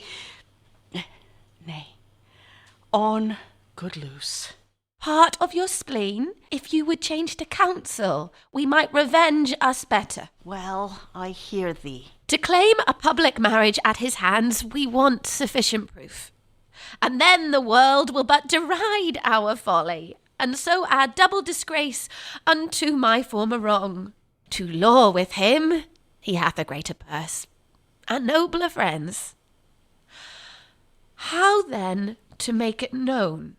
Nay, on, good Luce. Part of your spleen, if you would change to counsel, we might revenge us better. Well, I hear thee. To claim a public marriage at his hands, we want sufficient proof. And then the world will but deride our folly, and so add double disgrace unto my former wrong. To law with him, he hath a greater purse, and nobler friends. How then to make it known?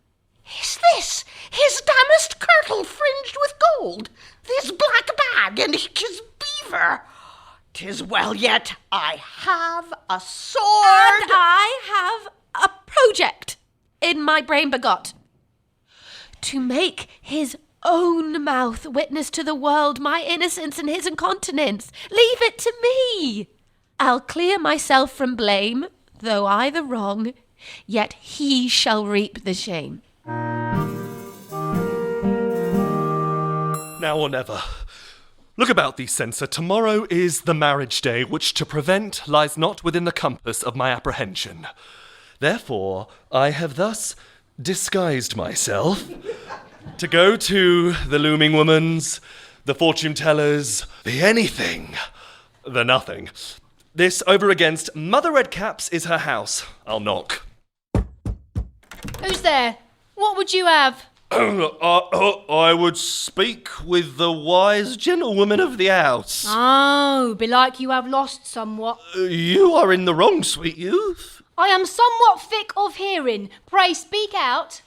Is this his damask kirtle fringed with gold, this black bag and his beaver? 'Tis well yet I have a sword. And I have a project in my brain begot. To make his own mouth witness to the world my innocence and his incontinence. Leave it to me. I'll clear myself from blame, though I the wrong, yet he shall reap the shame. Now or never. Look about thee, censor. Tomorrow is the marriage day, which to prevent lies not within the compass of my apprehension. Therefore, I have thus disguised myself to go to the looming woman's, the fortune teller's, the anything, the nothing. This over against Mother Redcap's is her house. I'll knock. Who's there? What would you have? I would speak with the wise gentlewoman of the house. Oh, belike you have lost somewhat. You are in the wrong, sweet youth. I am somewhat thick of hearing. Pray speak out.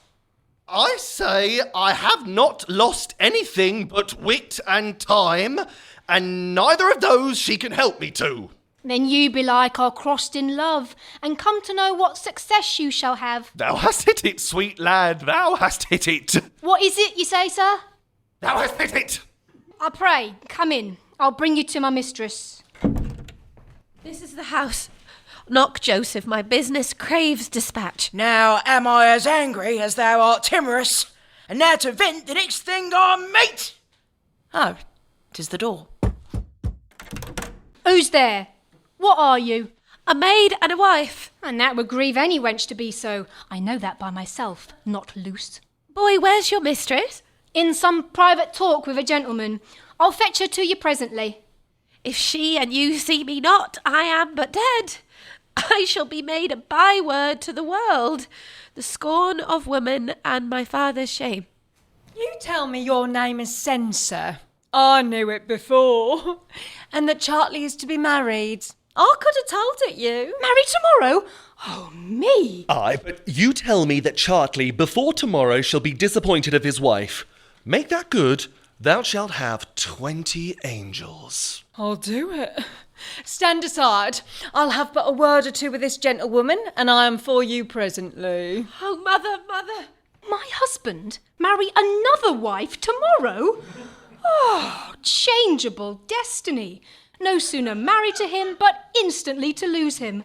I say I have not lost anything but wit and time, and neither of those she can help me to. Then you belike are crossed in love, and come to know what success you shall have. Thou hast hit it, sweet lad, thou hast hit it. What is it you say, sir? Thou hast hit it. I pray, come in. I'll bring you to my mistress. This is the house. Knock, Joseph, my business craves dispatch. Now am I as angry as thou art timorous, and now to vent the next thing I meet. Oh, 'tis the door. Who's there? What are you? A maid and a wife. And that would grieve any wench to be so. I know that by myself, not Luce. Boy, where's your mistress? In some private talk with a gentleman. I'll fetch her to you presently. If she and you see me not, I am but dead. I shall be made a byword to the world, the scorn of women and my father's shame. You tell me your name is Censor. I knew it before. And that Chartley is to be married. I could have told it you. Married tomorrow? Oh, me. Aye, but you tell me that Chartley before tomorrow shall be disappointed of his wife. Make that good. Thou shalt have 20 angels. I'll do it. Stand aside. I'll have but a word or two with this gentlewoman, and I am for you presently. Oh, mother. My husband marry another wife tomorrow? Oh, changeable destiny. No sooner married to him, but instantly to lose him.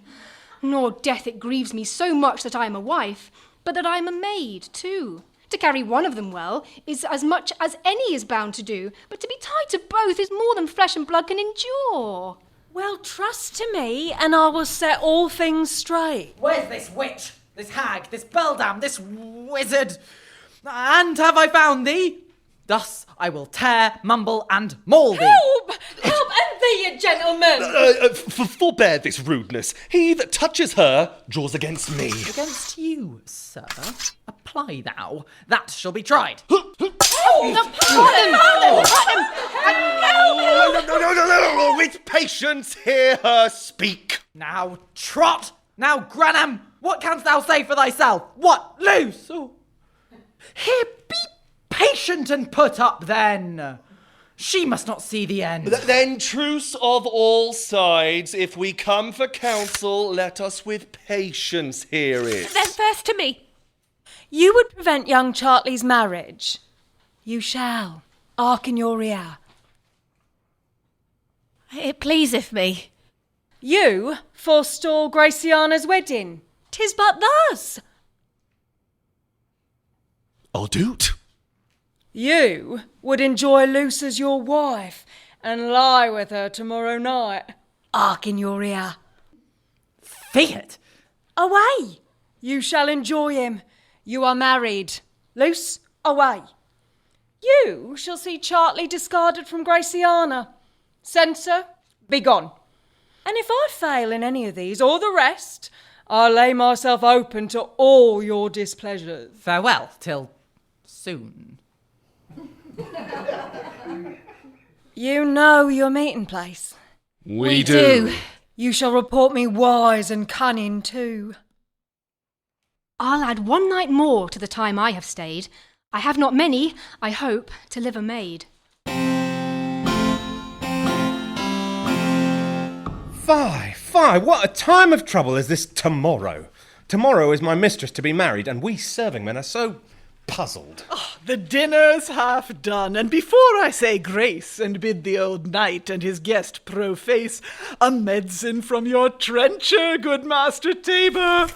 Nor death it grieves me so much that I am a wife, but that I am a maid too. To carry one of them well is as much as any is bound to do, but to be tied to both is more than flesh and blood can endure. Well, trust to me, and I will set all things straight. Where's this witch, this hag, this beldam, this wizard? And have I found thee? Thus I will tear, mumble, and maul thee. Help! Help, and thee, gentlemen! Forbear this rudeness. He that touches her draws against me. Against you, sir? Apply thou. That shall be tried. No, with patience, hear her speak. Now, trot. Now, Granham, what canst thou say for thyself? What, Luce? Oh. Here, be patient and put up, then. She must not see the end. Then truce of all sides. If we come for counsel, let us with patience hear it. Then first to me. You would prevent young Chartley's marriage. You shall. Hearken your ear. It pleaseth me. You forestall Gratiana's wedding. 'Tis but thus. I'll do't. You would enjoy Luce as your wife and lie with her tomorrow night. Hearken your ear. Fiat. Away. You shall enjoy him. You are married. Luce, away. You shall see Chartley discarded from Gratiana. Censor, be gone. And if I fail in any of these or the rest, I'll lay myself open to all your displeasures. Farewell till soon. You know your meeting place. We do. You shall report me wise and cunning too. I'll add one night more to the time I have stayed. I have not many, I hope, to live a maid. Fie, what a time of trouble is this tomorrow. Tomorrow is my mistress to be married, and we serving men are so puzzled. Oh, the dinner's half done, and before I say grace and bid the old knight and his guest proface, a medicine from your trencher, good Master Tabor.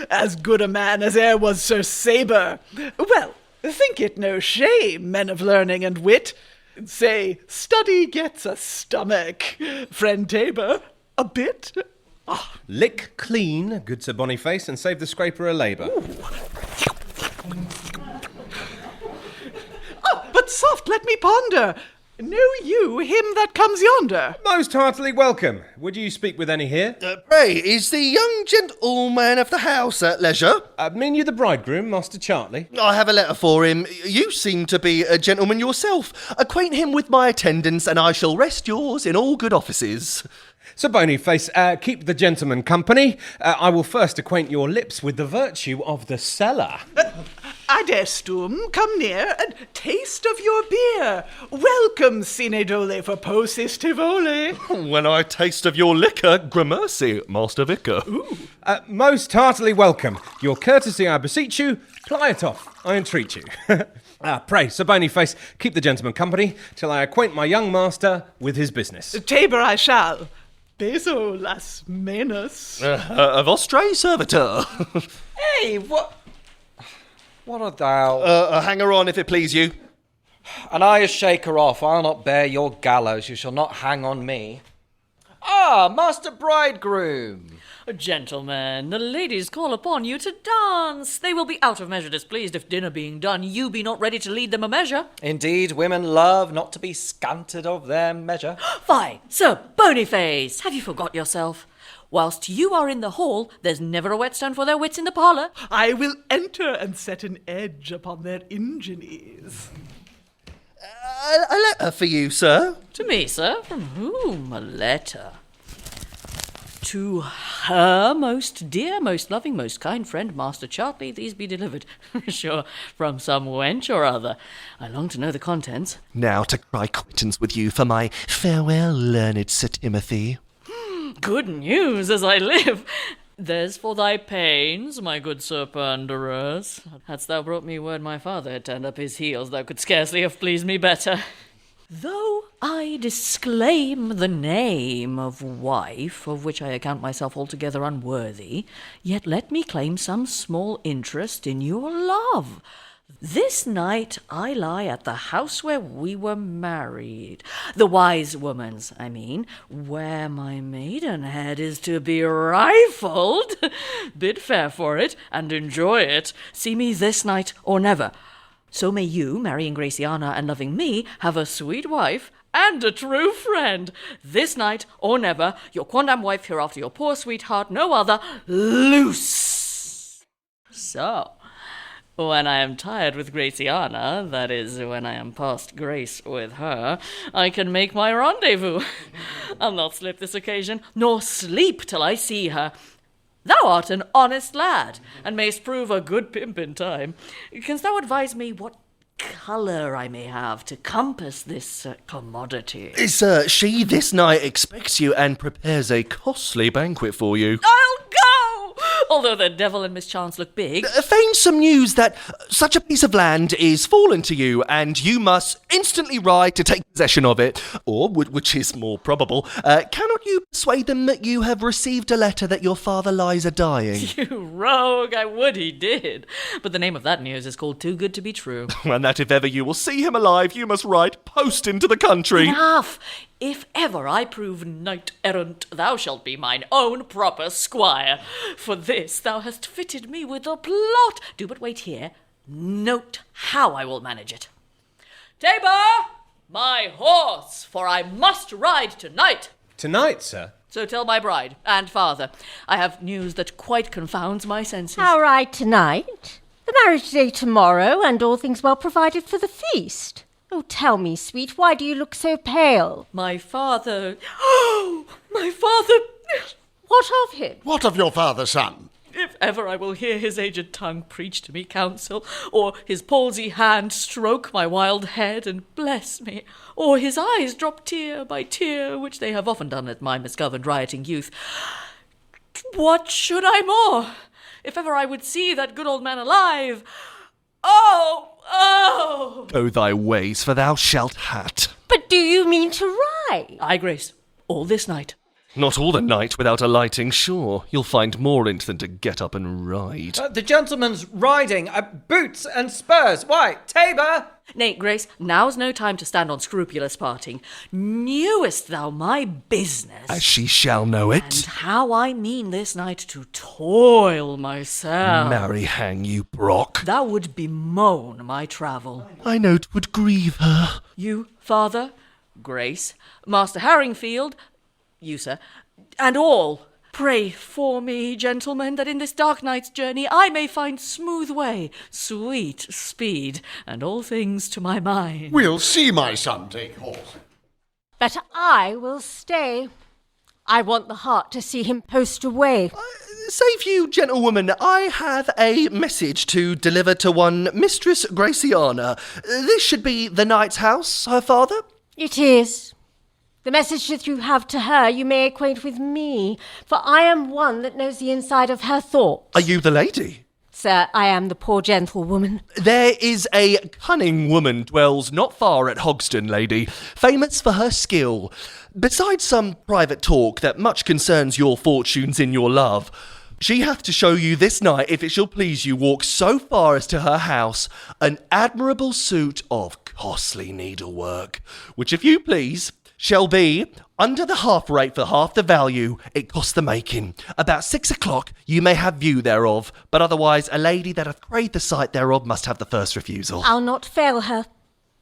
As good a man as e'er was Sir Sabre. Well, think it no shame, men of learning and wit. Say, study gets a stomach. Friend Tabor, a bit? Oh. Lick clean, good Sir Boniface, and save the scraper a labour. Oh, but soft, let me ponder. Know you him that comes yonder? Most heartily welcome. Would you speak with any here? Pray, is the young gentleman of the house at leisure? Mean you the bridegroom, Master Chartley? I have a letter for him. You seem to be a gentleman yourself. Acquaint him with my attendance, and I shall rest yours in all good offices. Sir Boniface, keep the gentleman company. I will first acquaint your lips with the virtue of the cellar. Adestum, come near and taste of your beer. Welcome, sine dole, for posis tivole. When I taste of your liquor, gramercy, Master Vicar. Most heartily welcome. Your courtesy, I beseech you, ply it off, I entreat you. Pray, Sir Boniface, keep the gentleman company till I acquaint my young master with his business. Tabor I shall. Beso las menas. A vostre servitor. Hey, what art thou? A hanger-on, if it please you. And I a shaker off. I'll not bear your gallows. You shall not hang on me. Ah, Master Bridegroom. Gentlemen, the ladies call upon you to dance. They will be out of measure displeased if dinner being done, you be not ready to lead them a measure. Indeed, women love not to be scanted of their measure. Fie, Sir Boniface, have you forgot yourself? Whilst you are in the hall, there's never a whetstone for their wits in the parlour. I will enter and set an edge upon their ingenues. A letter for you, sir. To me, sir? From whom a letter? To her most dear, most loving, most kind friend, Master Chartley, these be delivered. Sure, from some wench or other. I long to know the contents. Now to cry quittance with you for my farewell, learned Sir Timothy. Good news, as I live. There's for thy pains, my good Sir Pandarus. Hadst thou brought me word my father had turned up his heels, thou could scarcely have pleased me better. Though I disclaim the name of wife, of which I account myself altogether unworthy, yet let me claim some small interest in your love. This night I lie at the house where we were married, the wise woman's, I mean, where my maidenhead is to be rifled. Bid fair for it, and enjoy it. See me this night or never. So may you, marrying Gratiana and loving me, have a sweet wife and a true friend. This night or never, your quondam wife hereafter your poor sweetheart, no other, Luce. So, when I am tired with Gratiana, that is, when I am past grace with her, I can make my rendezvous. I'll not slip this occasion, nor sleep till I see her. Thou art an honest lad, and mayst prove a good pimp in time. Canst thou advise me what colour I may have to compass this commodity? Sir, she this night expects you and prepares a costly banquet for you. I'll go! Although the devil and mischance look big. Feign some news that such a piece of land is fallen to you, and you must instantly ride to take possession of it. Or, which is more probable, cannot you persuade them that you have received a letter that your father lies a-dying? You rogue, I would he did. But the name of that news is called Too Good to Be True. And that if ever you will see him alive, you must ride post into the country. Enough! If ever I prove knight-errant, thou shalt be mine own proper squire. For this thou hast fitted me with a plot. Do but wait here. Note how I will manage it. Tabor, my horse, for I must ride tonight. Tonight, sir? So tell my bride and father. I have news that quite confounds my senses. How right tonight? The marriage day tomorrow, and all things well provided for the feast. Oh, tell me, sweet, why do you look so pale? My father... Oh, my father... What of him? What of your father, son? If ever I will hear his aged tongue preach to me counsel, or his palsy hand stroke my wild head and bless me, or his eyes drop tear by tear, which they have often done at my misgoverned rioting youth, what should I more? If ever I would see that good old man alive... Oh! Oh! Go thy ways, for thou shalt hat. But do you mean to ride? Aye, Grace. All this night. Not all the night without alighting, sure. You'll find more in't than to get up and ride. The gentleman's riding, boots and spurs. Why, Tabor! Nay, Grace, now's no time to stand on scrupulous parting. Knewest thou my business? As she shall know it. And how I mean this night to toil myself. Marry hang you, Brock. Thou would bemoan my travel. I know 'twould grieve her. You, father, Grace, Master Haringfield, you, sir, and all. Pray for me, gentlemen, that in this dark night's journey I may find smooth way, sweet speed, and all things to my mind. We'll see my son take horse. But I will stay. I want the heart to see him post away. Save you, gentlewoman, I have a message to deliver to one Mistress Gratiana. This should be the knight's house, her father? It is. The message that you have to her you may acquaint with me, for I am one that knows the inside of her thoughts. Are you the lady? Sir, I am the poor gentlewoman. There is a cunning woman dwells not far at Hogston, lady, famous for her skill. Besides some private talk that much concerns your fortunes in your love, she hath to show you this night, if it shall please you, walk so far as to her house, an admirable suit of costly needlework, which if you please... shall be under the half rate for half the value it costs the making. About 6 o'clock you may have view thereof, but otherwise a lady that hath craved the sight thereof must have the first refusal. I'll not fail her.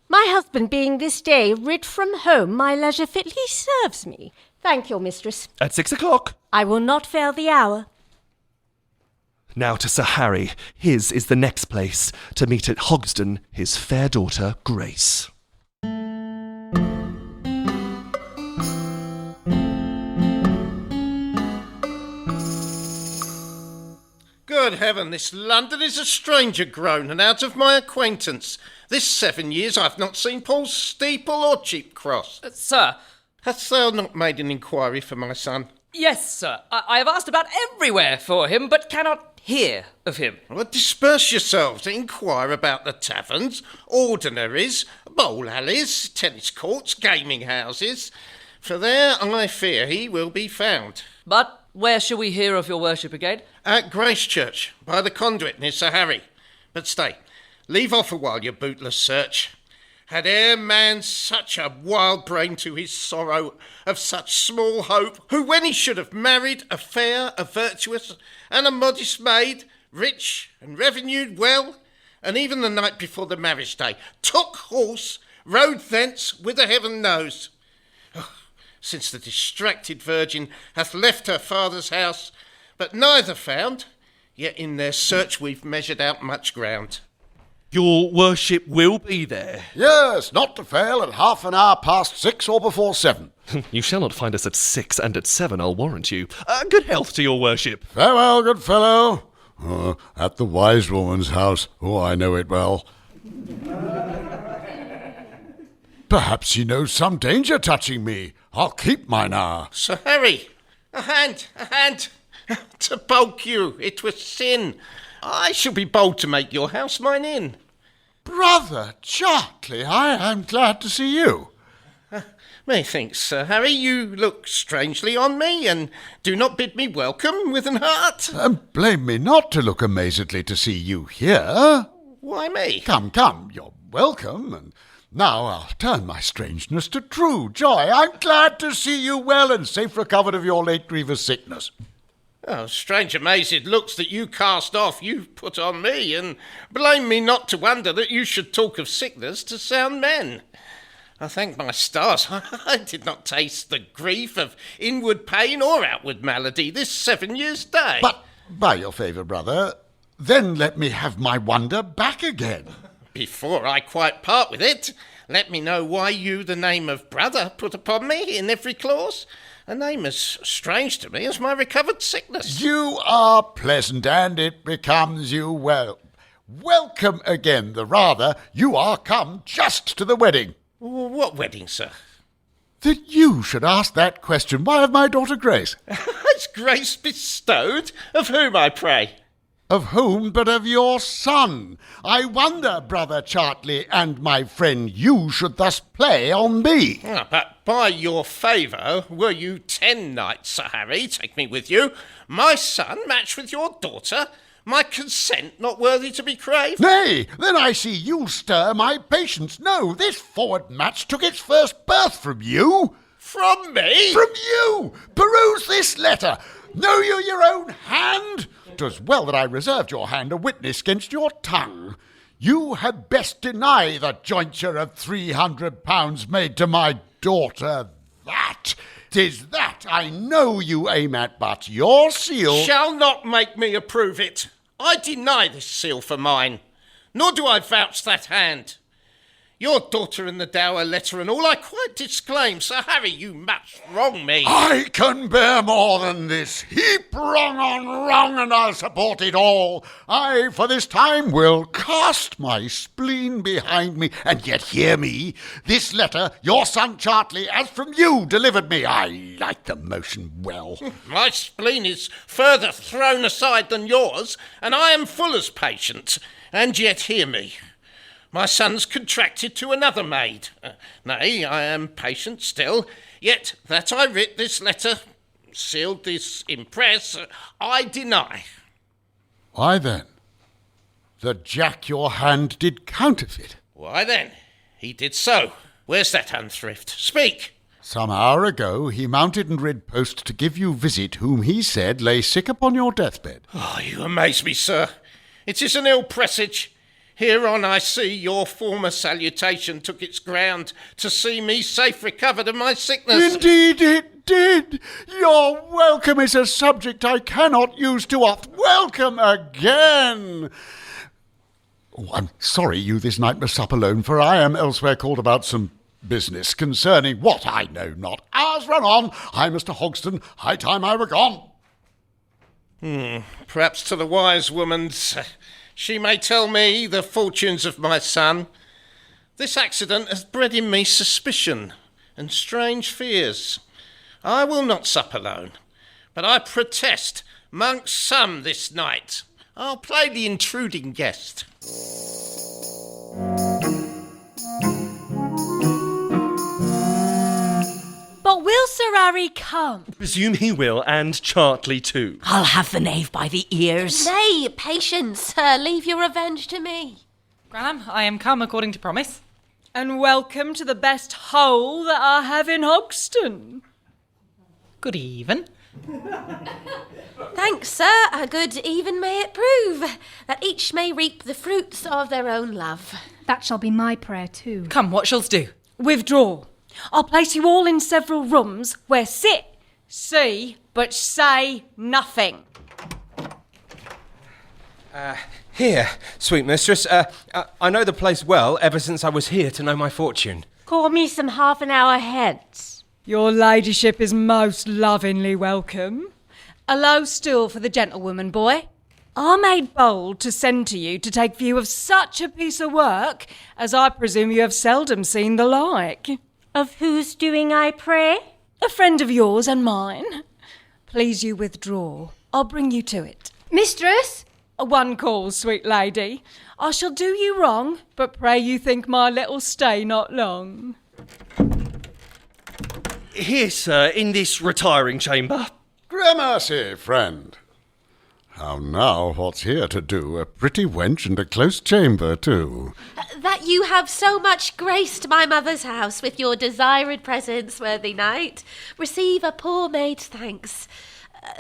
My husband being this day rid from home, my leisure fitly serves me. Thank your mistress. At 6 o'clock. I will not fail the hour. Now to Sir Harry, his is the next place, to meet at Hogston his fair daughter Grace. Good heaven, this London is a stranger grown and out of my acquaintance. This 7 years I've not seen Paul's steeple or cheap cross. Sir. Hast thou not made an inquiry for my son? Yes, sir. I have asked about everywhere for him, but cannot hear of him. Well, disperse yourselves, inquire about the taverns, ordinaries, bowl alleys, tennis courts, gaming houses, for there I fear he will be found. But where shall we hear of your worship again? At Grace Church, by the conduit near Sir Harry. But stay, leave off a while your bootless search. Had e'er man such a wild brain to his sorrow, of such small hope, who when he should have married a fair, a virtuous, and a modest maid, rich and revenued well, and even the night before the marriage day, took horse, rode thence, whither heaven knows. Oh, since the distracted virgin hath left her father's house, but neither found, yet in their search we've measured out much ground. Your worship will be there. Yes, not to fail at half an hour past 6 or before 7. You shall not find us at 6 and at 7, I'll warrant you. Good health to your worship. Farewell, good fellow. At the wise woman's house. Oh, I know it well. Perhaps she knows some danger touching me. I'll keep mine hour. Sir Harry, a hand. To balk you, it was sin. I shall be bold to make your house mine inn. Brother Chartley, I am glad to see you. Methinks, Sir Harry, you look strangely on me, and do not bid me welcome with an heart. Blame me not to look amazedly to see you here. Why me? Come, you're welcome, and now I'll turn my strangeness to true joy. I'm glad to see you well and safe recovered of your late grievous sickness. Oh, strange amazed looks that you cast off, you put on me, and blame me not to wonder that you should talk of sickness to sound men. I thank my stars, I did not taste the grief of inward pain or outward malady this 7 years' day. But, by your favour, brother, then let me have my wonder back again. Before I quite part with it, let me know why you the name of brother put upon me in every clause. A name as strange to me as my recovered sickness. You are pleasant, and it becomes you well. Welcome again, the rather. You are come just to the wedding. What wedding, sir? That you should ask that question. Why of my daughter Grace? Has Grace bestowed? Of whom, I pray? Of whom but of your son? I wonder, brother Chartley and my friend, you should thus play on me. But by your favour, were you 10 knights, Sir Harry, take me with you, my son matched with your daughter, my consent not worthy to be craved? Nay, then I see you stir my patience. No, this forward match took its first birth from you. From me? From you! Peruse this letter. Know you your own hand? 'Twas well that I reserved your hand a witness against your tongue. You had best deny the jointure of £300 made to my daughter. That, 'tis that I know you aim at, but your seal shall not make me approve it. I deny this seal for mine, nor do I vouch that hand. Your daughter and the dower letter and all I quite disclaim. Sir Harry, you much wrong me. I can bear more than this. Heap wrong on wrong, and I'll support it all. I, for this time, will cast my spleen behind me, and yet hear me. This letter your son Chartley, as from you, delivered me. I like the motion well. My spleen is further thrown aside than yours, and I am full as patient, and yet hear me. My son's contracted to another maid. Nay, I am patient still, yet that I writ this letter, sealed this impress, I deny. Why then? The Jack your hand did counterfeit. Why then? He did so. Where's that unthrift? Speak. Some hour ago he mounted and rid post to give you visit whom he said lay sick upon your deathbed. Oh, you amaze me, sir. It is an ill presage. Hereon I see your former salutation took its ground to see me safe recovered of my sickness. Indeed it did. Your welcome is a subject I cannot use too oft. Welcome again. Oh, I'm sorry you this night must sup alone, for I am elsewhere called about some business concerning what I know not. Hours run on. I must to Hogston. High time I were gone. Perhaps to the wise woman, she may tell me the fortunes of my son. This accident has bred in me suspicion and strange fears. I will not sup alone, but I protest 'mongst some this night. I'll play the intruding guest. But will Sir Harry come? Presume he will, and Chartley too. I'll have the knave by the ears. Nay, patience, sir. Leave your revenge to me. Granham, I am come according to promise. And welcome to the best hole that I have in Hogston. Good even. Thanks, sir. A good even may it prove, that each may reap the fruits of their own love. That shall be my prayer too. Come, what shall's do? Withdraw. I'll place you all in several rooms where sit, see, but say nothing. Here, sweet mistress. I know the place well ever since I was here to know my fortune. Call me some half an hour hence. Your ladyship is most lovingly welcome. A low stool for the gentlewoman, boy. I made bold to send to you to take view of such a piece of work as I presume you have seldom seen the like. Of whose doing, I pray? A friend of yours and mine. Please you withdraw. I'll bring you to it. Mistress? One call, sweet lady. I shall do you wrong, but pray you think my little stay not long. Here, sir, in this retiring chamber. Gramercy, friend. How now, what's here to do? A pretty wench and a close chamber, too. That you have so much graced my mother's house with your desired presence, worthy knight. Receive a poor maid's thanks.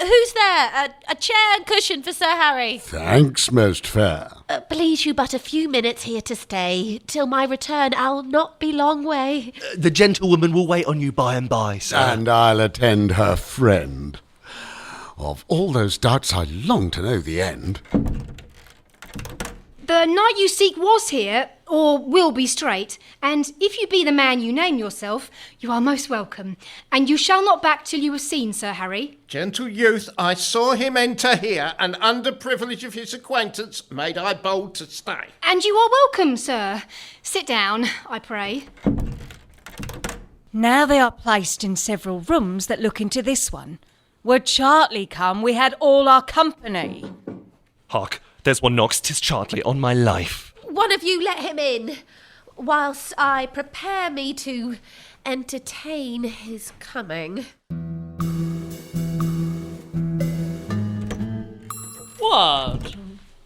Who's there? A chair and cushion for Sir Harry. Thanks, most fair. Please you but a few minutes here to stay. Till my return, I'll not be long way. The gentlewoman will wait on you by and by, sir. And I'll attend her friend. Of all those doubts, I long to know the end. The knight you seek was here, or will be straight, and if you be the man you name yourself, you are most welcome, and you shall not back till you have seen Sir Harry. Gentle youth, I saw him enter here, and under privilege of his acquaintance, made I bold to stay. And you are welcome, sir. Sit down, I pray. Now they are placed in several rooms that look into this one. Were Chartley come, we had all our company. Hark, there's one knocks. 'Tis Chartley, on my life. One of you let him in, whilst I prepare me to entertain his coming. What?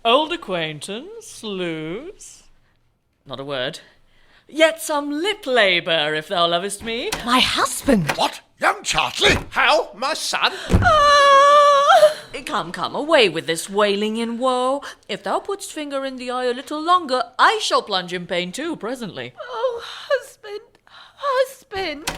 Old acquaintance, Luce? Not a word. Yet some lip labour, if thou lovest me. My husband! What? Young Chartley? How? My son? Come, away with this wailing in woe. If thou putst finger in the eye a little longer, I shall plunge in pain too, presently. Oh, husband!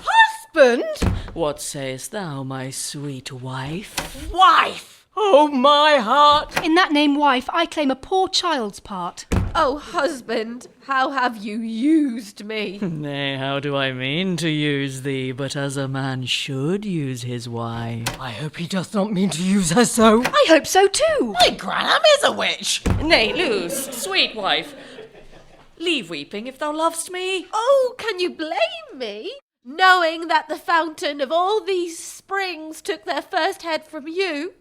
Husband? What sayest thou, my sweet wife? Wife! Oh, my heart! In that name, wife, I claim a poor child's part. Oh, husband, how have you used me? Nay, how do I mean to use thee, but as a man should use his wife? I hope he does not mean to use her so. I hope so too. My Granham is a witch. Nay, Luce, sweet wife, leave weeping if thou lovest me. Oh, can you blame me? Knowing that the fountain of all these springs took their first head from you.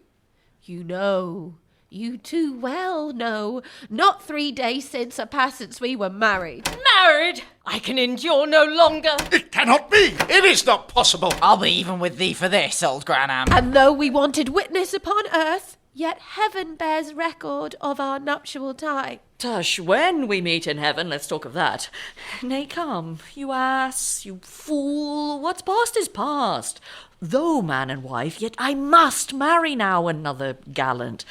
You know, you too well know, not 3 days since a past since we were married. Married? I can endure no longer. It cannot be. It is not possible. I'll be even with thee for this, old Granham. And though we wanted witness upon earth, yet heaven bears record of our nuptial tie. Tush, when we meet in heaven, let's talk of that. Nay, come, you ass, you fool, what's past is past. Though man and wife, yet I must marry now another gallant.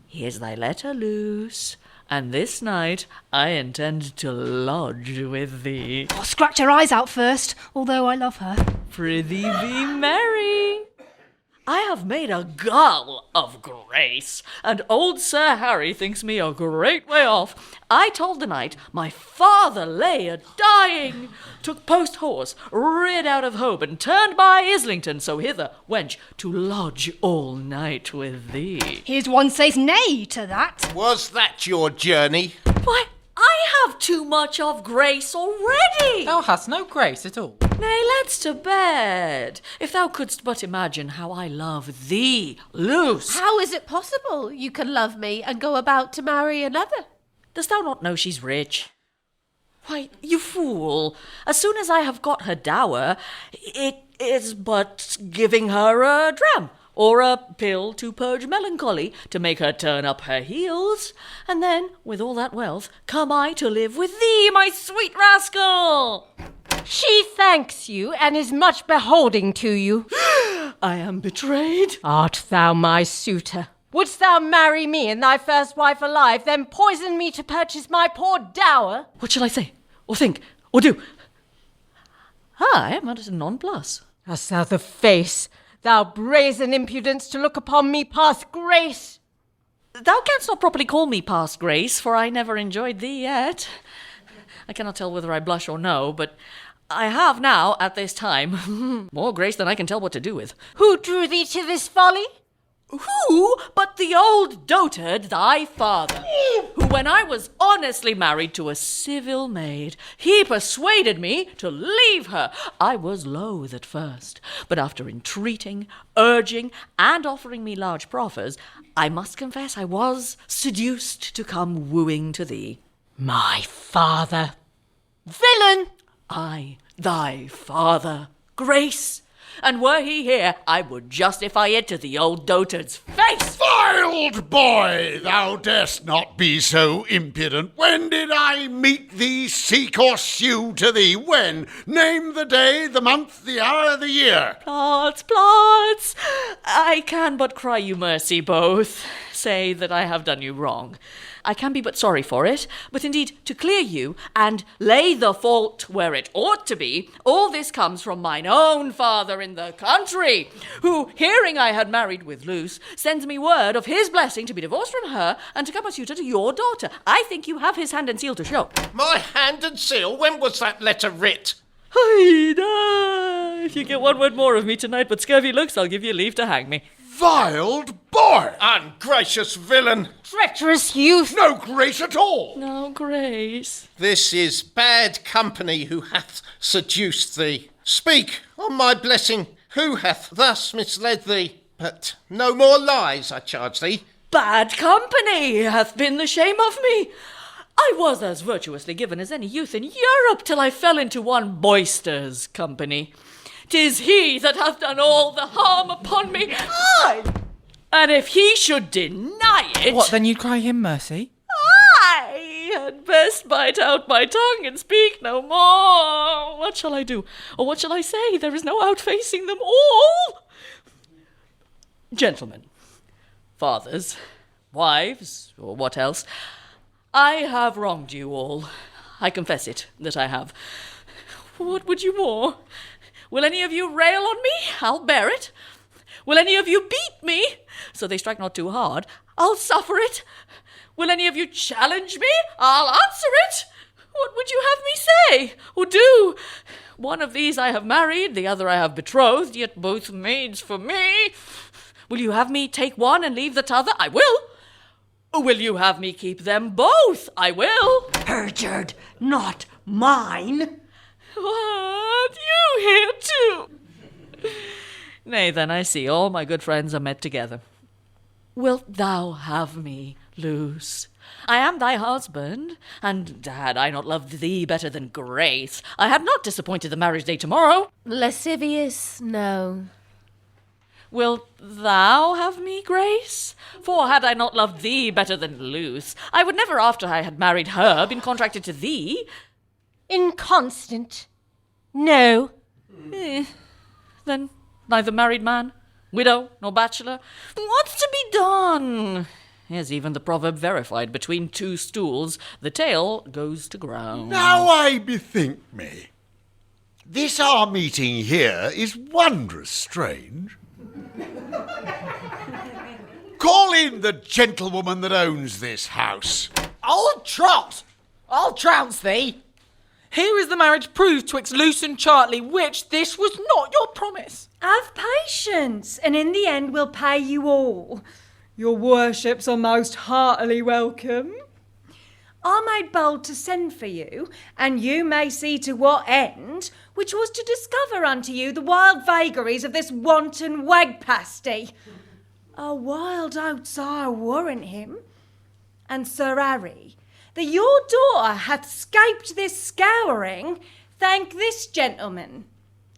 Here's thy letter, Luce, and this night I intend to lodge with thee. I'll scratch her eyes out first, although I love her. Prithee be merry. I have made a gull of grace, and old Sir Harry thinks me a great way off. I told the knight my father lay a-dying, took post-horse, rid out of Holborn, turned by Islington, so hither, wench, to lodge all night with thee. Here's one says nay to that. Was that your journey? Why, I have too much of grace already. Thou hast no grace at all. Nay, let's to bed. If thou couldst but imagine how I love thee, Luce. How is it possible you can love me and go about to marry another? Dost thou not know she's rich? Why, you fool, as soon as I have got her dower, it is but giving her a dram, or a pill to purge melancholy, to make her turn up her heels, and then, with all that wealth, come I to live with thee, my sweet rascal! She thanks you, and is much beholding to you. I am betrayed. Art thou my suitor? Wouldst thou marry me and thy first wife alive, then poison me to purchase my poor dower? What shall I say, or think, or do? I am at a nonplus. Hast thou the face, thou brazen impudence, to look upon me past grace? Thou canst not properly call me past grace, for I never enjoyed thee yet. I cannot tell whether I blush or no, but I have now, at this time, more grace than I can tell what to do with. Who drew thee to this folly? Who but the old dotard, thy father, who, when I was honestly married to a civil maid, he persuaded me to leave her. I was loath at first, but after entreating, urging, and offering me large proffers, I must confess I was seduced to come wooing to thee. My father! Villain! I, thy father, Grace, and were he here, I would justify it to the old dotard's face. Vile boy, thou darest not be so impudent. When did I meet thee, seek or sue to thee? When? Name the day, the month, the hour, the year. Plots, plots! I can but cry you mercy both. Say that I have done you wrong. I can be but sorry for it, but indeed to clear you and lay the fault where it ought to be, all this comes from mine own father in the country, who, hearing I had married with Luce, sends me word of his blessing to be divorced from her and to come a suitor to your daughter. I think you have his hand and seal to show. My hand and seal? When was that letter writ? Haida! If you get one word more of me tonight but scurvy looks, I'll give you leave to hang me. Vile boy! Ungracious villain! Treacherous youth! No grace at all! No grace. This is bad company who hath seduced thee. Speak, on my blessing, who hath thus misled thee? But no more lies, I charge thee. Bad company hath been the shame of me. I was as virtuously given as any youth in Europe till I fell into one Boyster's company. 'Tis he that hath done all the harm upon me. Aye! And if he should deny it... What, then you'd cry him mercy? I had best bite out my tongue and speak no more. What shall I do? Or what shall I say? There is no outfacing them all. Gentlemen, fathers, wives, or what else, I have wronged you all. I confess it, that I have. What would you more? Will any of you rail on me? I'll bear it. Will any of you beat me? So they strike not too hard. I'll suffer it. Will any of you challenge me? I'll answer it. What would you have me say or do? One of these I have married, the other I have betrothed, yet both maids for me. Will you have me take one and leave the t'other? I will. Will you have me keep them both? I will. Perjured, not mine. What? You here too? Nay, then I see all my good friends are met together. Wilt thou have me, Luce? I am thy husband, and had I not loved thee better than Grace, I had not disappointed the marriage day tomorrow. Lascivious, no. Wilt thou have me, Grace? For had I not loved thee better than Luce, I would never after I had married her been contracted to thee. Inconstant. No. Then neither married man, widow, nor bachelor. What's to be done? Here's even the proverb verified, between two stools, the tail goes to ground. Now I bethink me. This our meeting here is wondrous strange. Call in the gentlewoman that owns this house. Old trot! I'll trounce thee. Here is the marriage proved twixt Luce and Chartley, which this was not your promise. Have patience, and in the end we'll pay you all. Your worships are most heartily welcome. I made bold to send for you, and you may see to what end, which was to discover unto you the wild vagaries of this wanton wagpasty. A wild oats I warrant him. And Sir Harry, that your daughter hath scaped this scouring, thank this gentleman,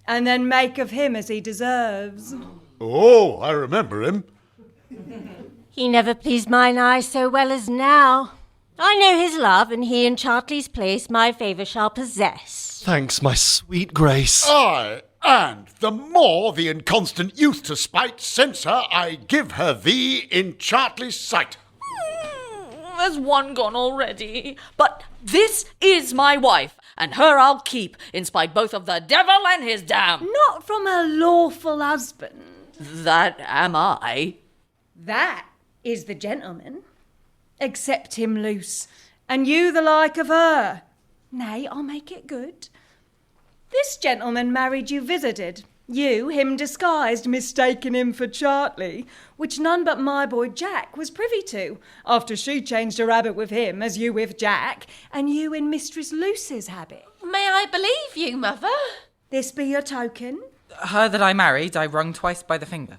and then make of him as he deserves. Oh, I remember him. He never pleased mine eye so well as now. I know his love, and he in Chartley's place my favour shall possess. Thanks, my sweet Grace. Aye, and the more the inconstant youth to spite censor, I give her thee in Chartley's sight. There's one gone already. But this is my wife, and her I'll keep, in spite both of the devil and his dam. Not from a lawful husband. That am I. That is the gentleman. Accept him, Luce, and you the like of her. Nay, I'll make it good. This gentleman married you visited. You him disguised, mistaking him for Chartley, which none but my boy Jack was privy to, after she changed her habit with him as you with Jack, and you in Mistress Luce's habit. May I believe you, mother? This be your token? Her that I married, I wrung twice by the finger.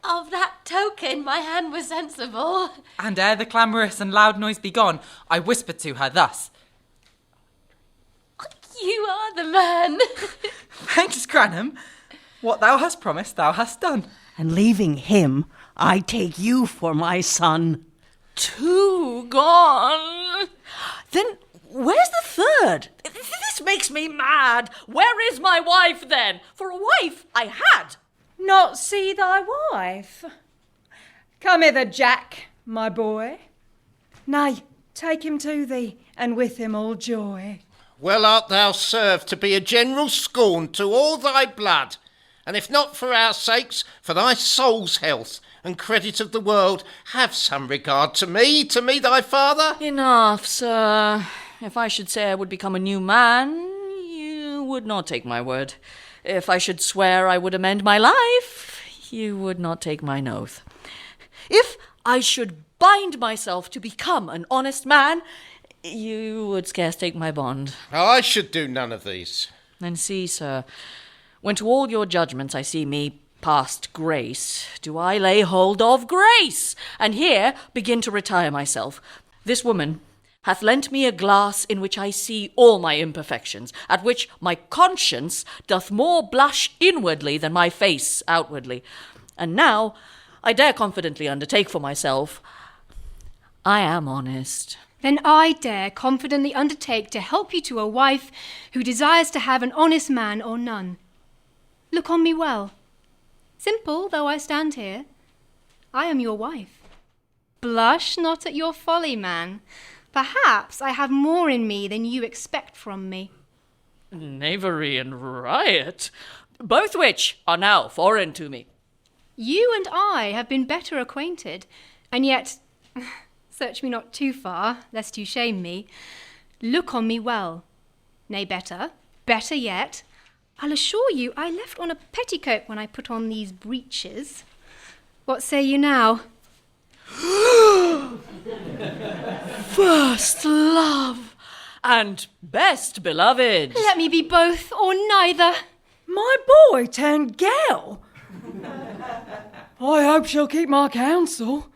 Of that token, my hand was sensible. And ere the clamorous and loud noise be gone, I whispered to her thus. You are the man. Thanks, Granham. What thou hast promised, thou hast done. And leaving him, I take you for my son. 2 gone. Then where's the third? This makes me mad. Where is my wife, then? For a wife I had. Not see thy wife? Come hither, Jack, my boy. Nay, take him to thee, and with him all joy. Well art thou served to be a general scorn to all thy blood, and if not for our sakes, for thy soul's health and credit of the world, have some regard to me thy father. Enough, sir. If I should say I would become a new man, you would not take my word. If I should swear I would amend my life, you would not take mine oath. If I should bind myself to become an honest man, you would scarce take my bond. I should do none of these. Then see, sir, when to all your judgments I see me past grace, do I lay hold of grace, and here begin to retire myself. This woman hath lent me a glass in which I see all my imperfections, at which my conscience doth more blush inwardly than my face outwardly. And now I dare confidently undertake for myself, I am honest. Then I dare confidently undertake to help you to a wife who desires to have an honest man or none. Look on me well. Simple though I stand here, I am your wife. Blush not at your folly, man. Perhaps I have more in me than you expect from me. Knavery and riot, both which are now foreign to me. You and I have been better acquainted, and yet, search me not too far, lest you shame me. Look on me well. Nay, better yet, I'll assure you I left on a petticoat when I put on these breeches. What say you now? First love and best beloved. Let me be both or neither. My boy turned gal. I hope she'll keep my counsel.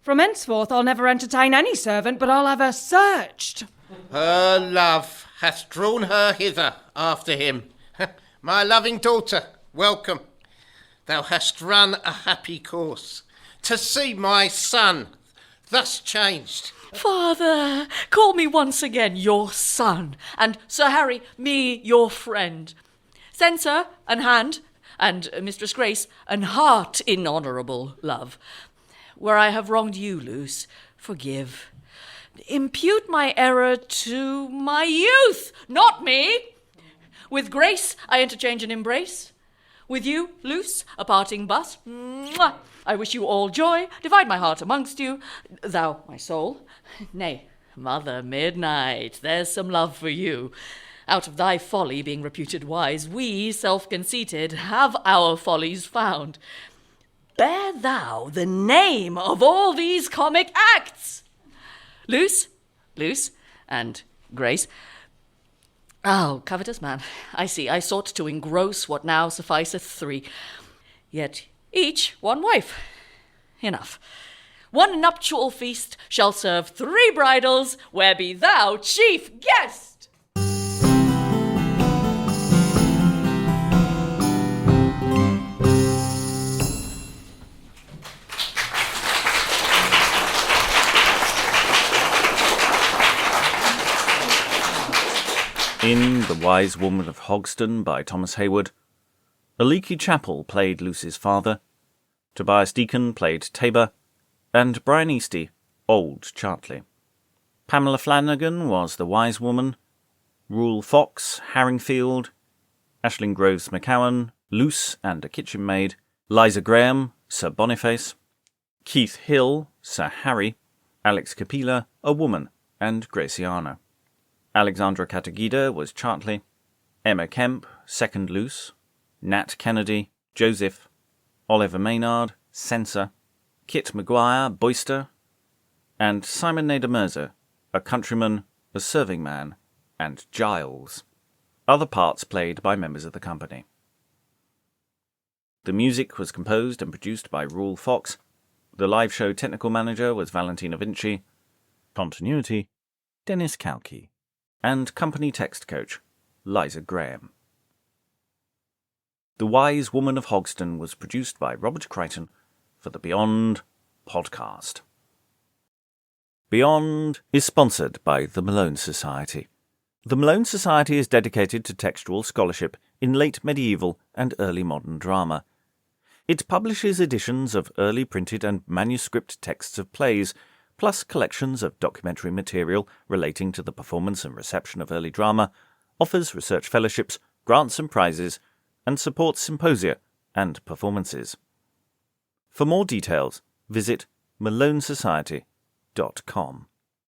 From henceforth I'll never entertain any servant, but I'll have her searched. Her love hath drawn her hither after him. My loving daughter, welcome. thou hast run a happy course. To see my son thus changed. Father, call me once again your son, and Sir Harry, me your friend. Censer and hand, and Mistress Grace and heart in honourable love. Where I have wronged you, Luce, forgive. Impute my error to my youth, not me. With Grace I interchange an embrace. With you, Luce, a parting bus. Mwah! I wish you all joy, divide my heart amongst you, thou my soul. Nay, Mother Midnight, there's some love for you. Out of thy folly being reputed wise, we, self-conceited, have our follies found. Bear thou the name of all these comic acts. Luce, and Grace. Oh, covetous man, I see, I sought to engross what now sufficeth 3. Yet each one wife. Enough. One nuptial feast shall serve 3 bridals, where be thou chief guest. In The Wise Woman of Hogston by Thomas Heywood, Aliki Chapple played Luce's father, Tobias Deacon played Tabor, and Brian Eastty, old Chartley. Pamela Flanagan was the wise woman, Roel Fox, Haringfield, Aisling Groves-McKeown, Luce and a kitchen maid, Liza Graham, Sir Boniface, Keith Hill, Sir Harry, Alex Kapila, a woman, and Gratiana. Alexandra Kataigida was Chartley, Emma Kemp, second Luce, Nat Kennedy, Joseph, Oliver Maynard, Censor, Kit McGuire, Boyster, and Simon Nader Mirza, a countryman, a serving man, and Giles. Other parts played by members of the company. The music was composed and produced by Roel Fox. The live show technical manager was Valentina Vinci. Continuity, Dennis Kalki. And company text coach, Liza Graham. The Wise Woman of Hogston was produced by Robert Crighton for the Beyond Podcast. Beyond is sponsored by the Malone Society. The Malone Society is dedicated to textual scholarship in late medieval and early modern drama. It publishes editions of early printed and manuscript texts of plays, plus collections of documentary material relating to the performance and reception of early drama, offers research fellowships, grants and prizes, and supports symposia and performances. For more details, visit malonesociety.com.